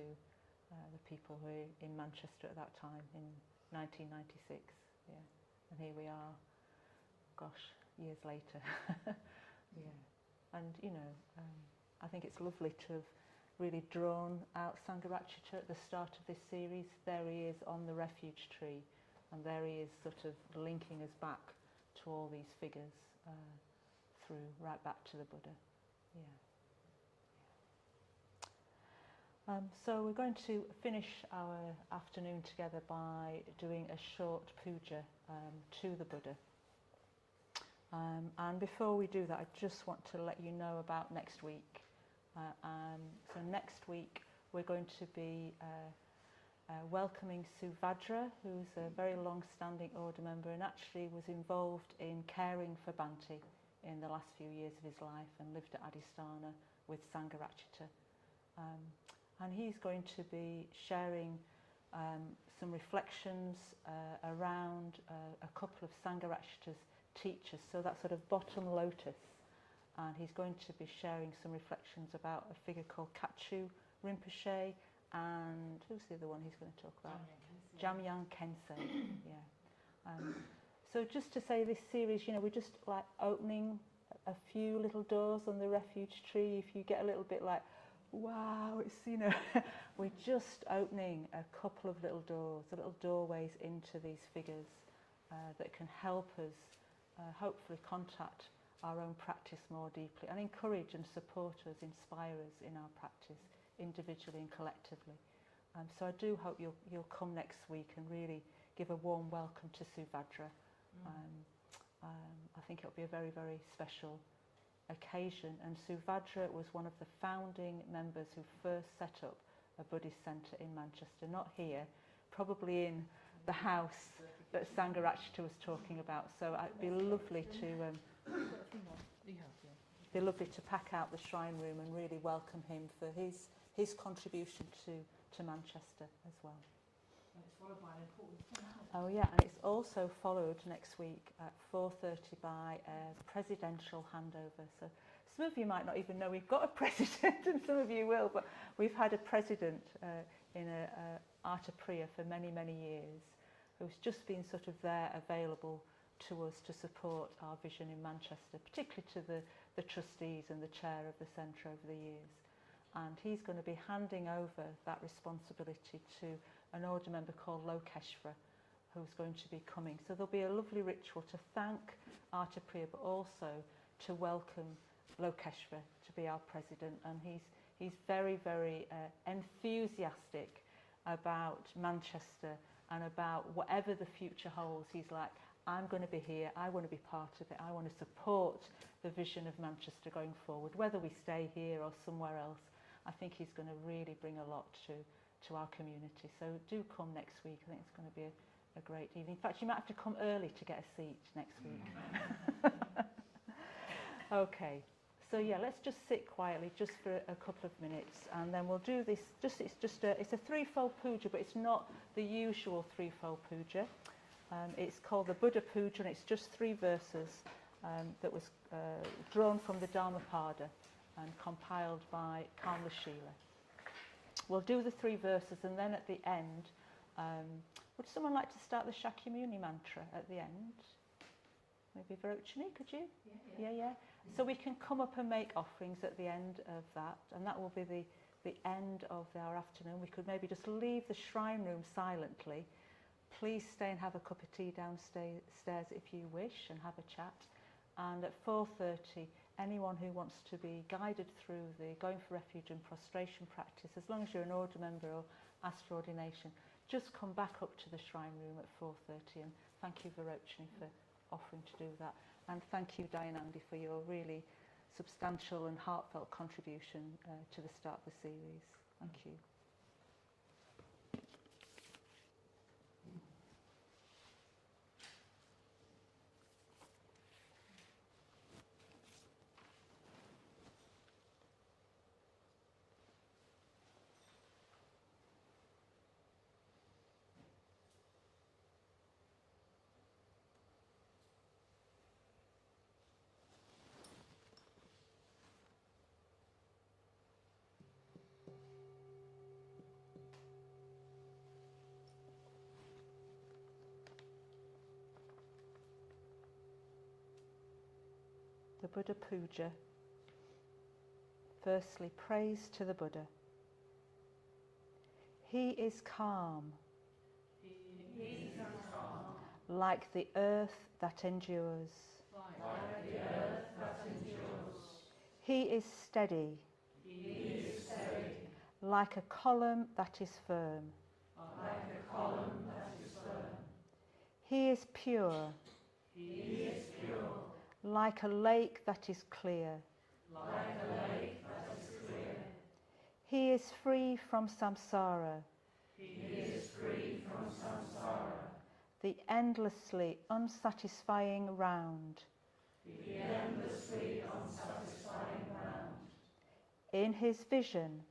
the people who were in Manchester at that time in 1996. Yeah, and here we are, gosh, years later. Yeah, and you know, I think it's lovely to have really drawn out Sangharakshita at the start of this series. There he is on the refuge tree, and there he is sort of linking us back to all these figures through right back to the Buddha. Yeah. So we're going to finish our afternoon together by doing a short puja to the Buddha. And before we do that, I just want to let you know about next week. So next week we're going to be welcoming Subhadra, who's a very long-standing order member and actually was involved in caring for Bhante in the last few years of his life and lived at Adhisthana with Sangharakshita. And he's going to be sharing some reflections around a couple of Sangharakshita's teachers, so that sort of bottom lotus. And he's going to be sharing some reflections about a figure called Kachu Rinpoche, and who's the other one he's going to talk about? Jamyang Khyentse. Yeah. So just to say, this series, you know, we're just like opening a few little doors on the refuge tree. If you get a little bit like, wow, it's, you know, we're just opening a couple of little doors, the little doorways into these figures that can help us hopefully contact our own practice more deeply and encourage and support us, inspire us in our practice, individually and collectively. So I do hope you'll come next week and really give a warm welcome to Subhadra. I think it'll be a very, very special occasion. And Subhadra was one of the founding members who first set up a Buddhist centre in Manchester, not here, probably in the house that Sangharakshita was talking about. So it'd be lovely to pack out the shrine room and really welcome him for his contribution to Manchester as well. And it's followed by an important thing. Oh yeah, and it's also followed next week at 4:30 by a presidential handover. So some of you might not even know we've got a president, and some of you will, but we've had a president in a Archetypal for many, many years, who's just been sort of there available to us to support our vision in Manchester, particularly to the trustees and the chair of the centre over the years. And he's going to be handing over that responsibility to an order member called Lokeshvara, who's going to be coming. So there'll be a lovely ritual to thank Archetypal, but also to welcome Lokeshvara to be our president. And he's very, very enthusiastic about Manchester and about whatever the future holds. He's like, I'm going to be here, I want to be part of it, I want to support the vision of Manchester going forward, whether we stay here or somewhere else. I think he's going to really bring a lot to our community. So do come next week. I think it's going to be a great evening. In fact, you might have to come early to get a seat next week. Okay, so yeah, let's just sit quietly just for a couple of minutes, and then we'll do this. It's a threefold puja, but it's not the usual threefold puja. It's called the Buddha Puja, and it's just 3 verses that was drawn from the Dharmapada and compiled by Kamla Sheila. We'll do the 3 verses, and then at the end, would someone like to start the Shakyamuni mantra at the end? Maybe Virochini, could you? Yeah. So we can come up and make offerings at the end of that, and that will be the end of our afternoon. We could maybe just leave the shrine room silently. Please stay and have a cup of tea downstairs if you wish, and have a chat. And at 4:30, anyone who wants to be guided through the Going for Refuge and Prostration practice, as long as you're an order member or asked for ordination, just come back up to the shrine room at 4:30. And thank you, Virochini, for offering to do that. And thank you, Dayanandi, for your really substantial and heartfelt contribution to the start of the series. Thank you. Buddha Puja. Firstly, praise to the Buddha. He is calm, like the earth that endures. He is steady, like a column that is firm. He is pure, like a lake that is clear. He is free from samsara, the endlessly unsatisfying round. In his vision,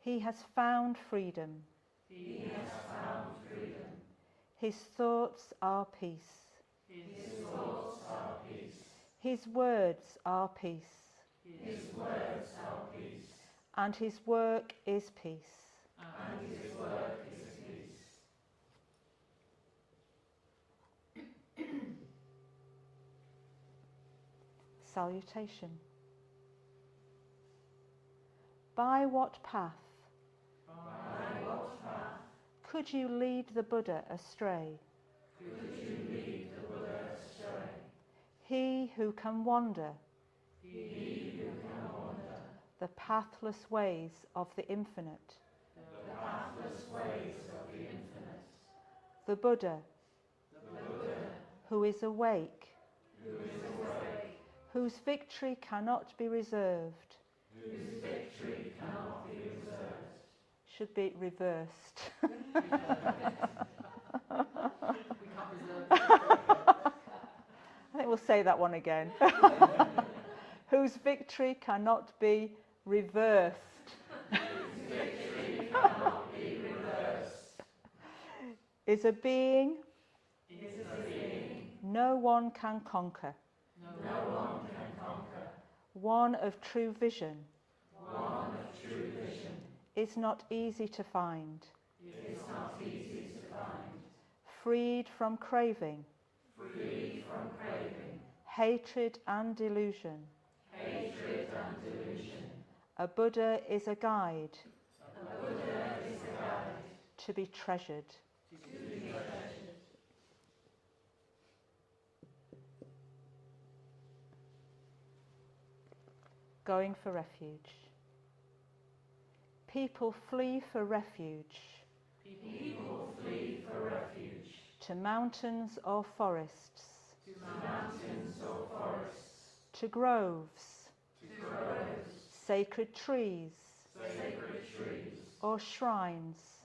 he has found freedom. His thoughts are peace. His words are peace. And his work is peace. Salutation. By what path could you lead the Buddha astray? He who can wander the pathless ways of the infinite. The Buddha who is awake, whose victory cannot be reserved. Should be reversed. I think we'll say that one again. Whose victory cannot be reversed. Is a being no one can conquer. One of true vision. Is not easy to find. Freed from craving. Hatred and delusion. A Buddha is a guide. To be treasured. Going for refuge. People flee for refuge. To mountains or forests. To groves. Sacred trees. Or shrines.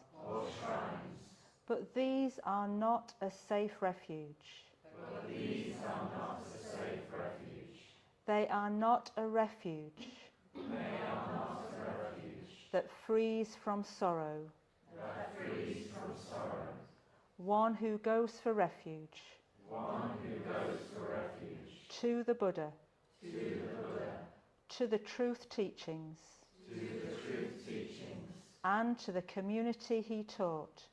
But these are not a safe refuge. They are not a refuge. That frees from sorrow. One who goes for refuge. To the Buddha. To the truth teachings. And to the community he taught.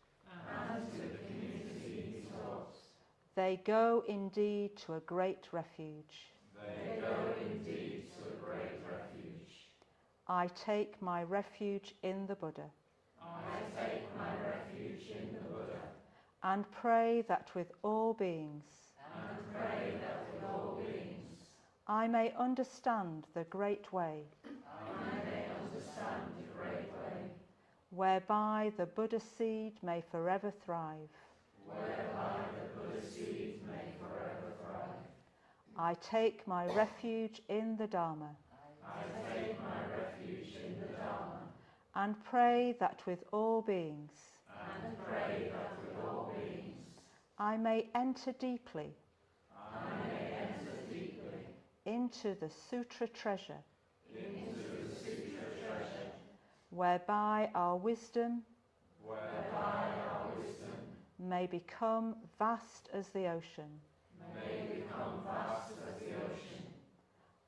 They go indeed to a great refuge. I take my refuge in the Buddha. And pray that with all beings. I may understand the great way. Whereby the Buddha seed may forever thrive. I take my refuge in the Dharma. And pray that with all beings. I may enter deeply. Into the Sutra treasure. Whereby our wisdom. May become vast as the ocean.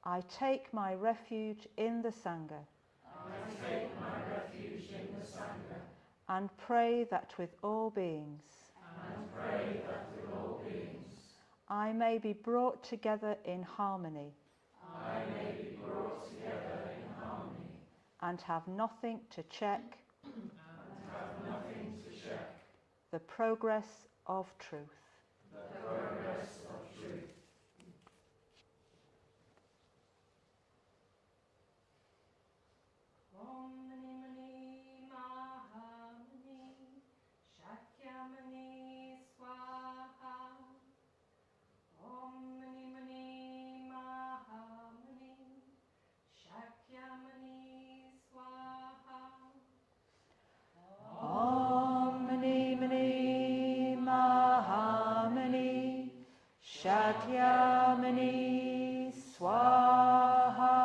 I take my refuge in the Sangha. And pray that with all beings. I may be brought together in harmony. I may be brought together in harmony. And have nothing to check. And have nothing to check. The progress of truth. The progress of truth. Om Mani Mani Maha Mani Shakyamani Swaha. Om Mani Mani Maha Mani Shakyamani Swaha. Om Mani Mani Mahamani Shakyamani Swaha.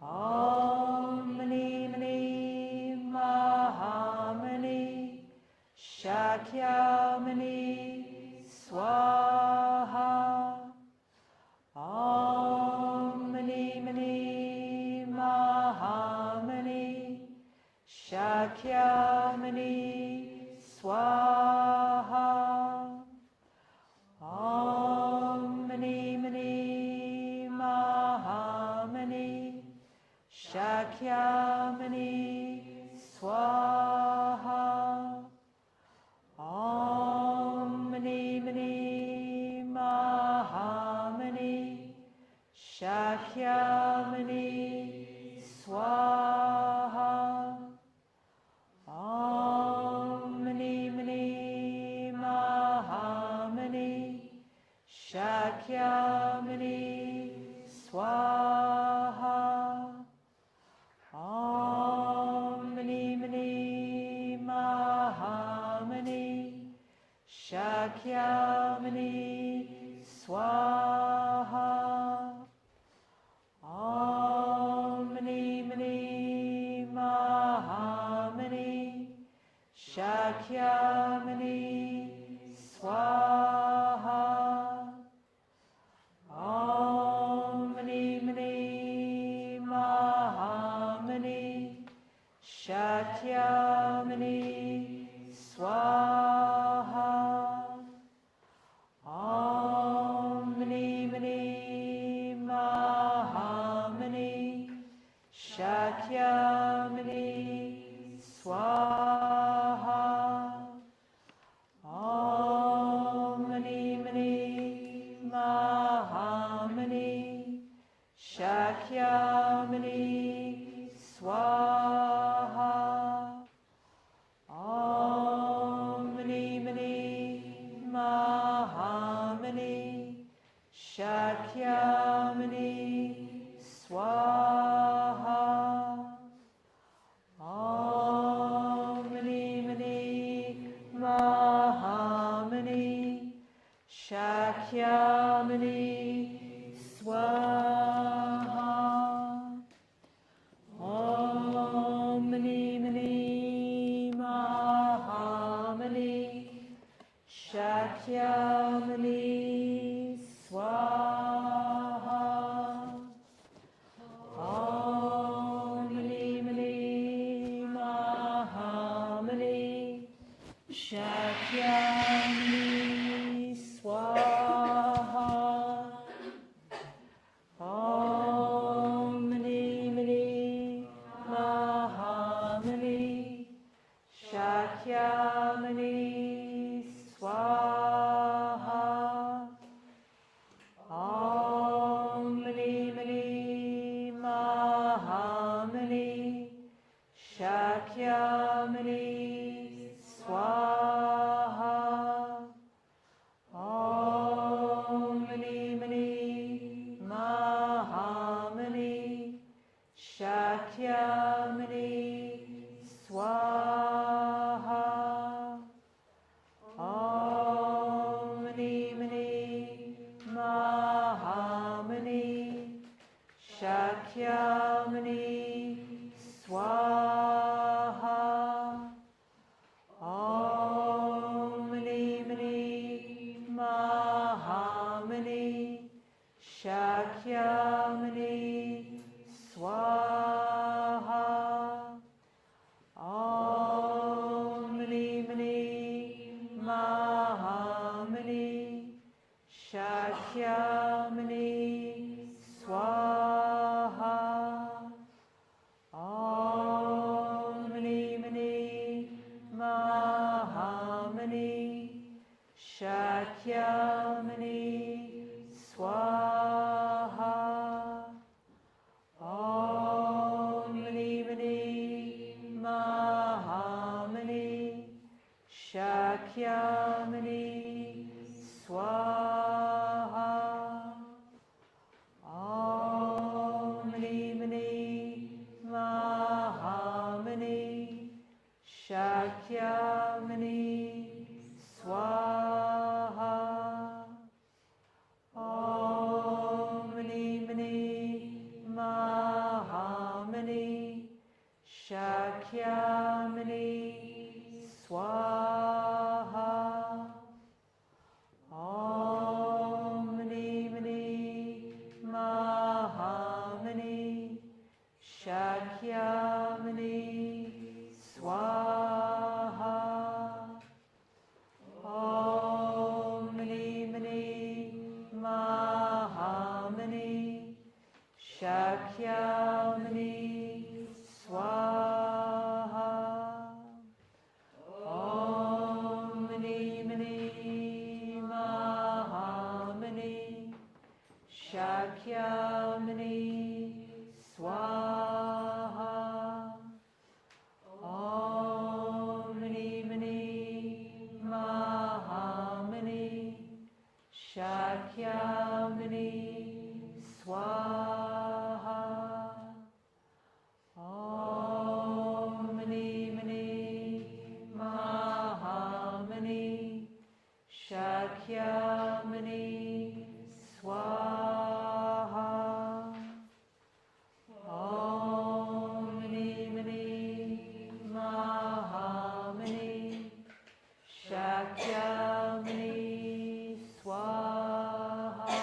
Om Mani Mani Mahamani Shakyamani Swaha. Om Mani Mani Mahamani Shakyamani Swaha. Om Mani Mani Mahamani Shakyamani Swaha. Om Mani Mani Mahamani Shakyamani Swaha. Om Mani Mani Mahamani Shakyamani Swaha. Om Mani Mani Mahamani Shakyamani Swaha. Om Mani Mani Mahamani Shakyamani Swaha. Om Mani Mani Mahamani Shakyamani Swaha. Om Mani Mani Mahamani Shakyamani Swaha. Om Mani Mani Mahamani Shakyamani Swaha. Om Mani Mani Mahamani Shakyamani Swaha. Om Mani Mani Mahamani Shakyamani Swaha. Om Mani Mani Mahamani Shakyamani Swaha. Om Mani Mani Mahamani Shakyamani Swaha. Om Mani Mani Mahamani Shakyamani Swaha. Om Mani Mani Mahamani Shakyamani Swaha. Om Mani Mani Mahamani Shakyamani Swaha. Om Mani Mani Mahamani Shakyamani Swaha. Shakyamuni Swaha. Om Mani Mani Mahamani Shakyamuni Swaha. Om Mani Mani Mahamani Shakyamuni Swaha. Om Mani Mani Mahamani Shakyamuni Swaha. Om Mani Mani Mahamani Shakyamuni Swaha. Om Mani Mani Mahamani Shakyamuni Swaha. Om Mani Mani Mahamani Shakyamuni Swaha. Om Mani Mani Mahamani Shakyamuni Swaha. Om Mani Mani Mahamani Shakyamuni Swaha.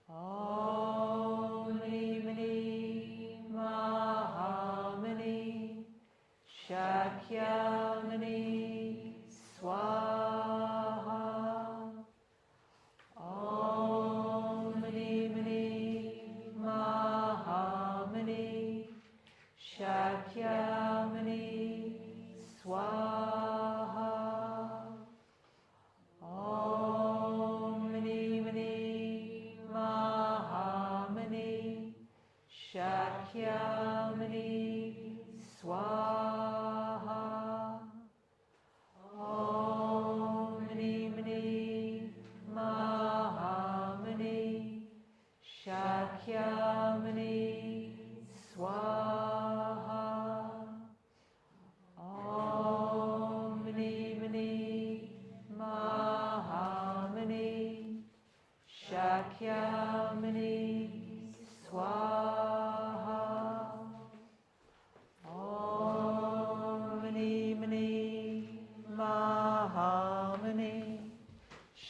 Om Mani Mani Mahamani Shakyamuni Swaha. Om Mani Mani Mahamani Shakyamuni Swaha. Om Mani Mani Mahamani Shakyamuni Swaha. Om Mani Mani Mahamani Shakyamuni Swaha. Om Mani Mani Mahamani Shakyamuni Swaha. Om Mani Mani Mahamani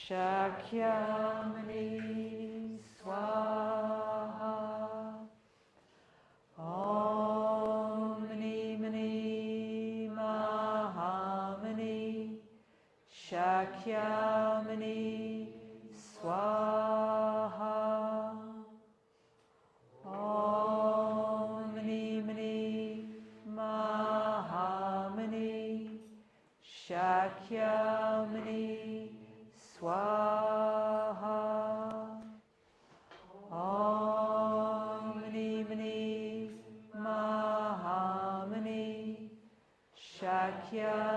Shakyamuni Swaha. Om Mani Mani Mahamani Shakyamuni Swaha. Om Mani Mani Mahamani Shakyamuni Swaha. Om Mani Mani Mahamani Shakyamuni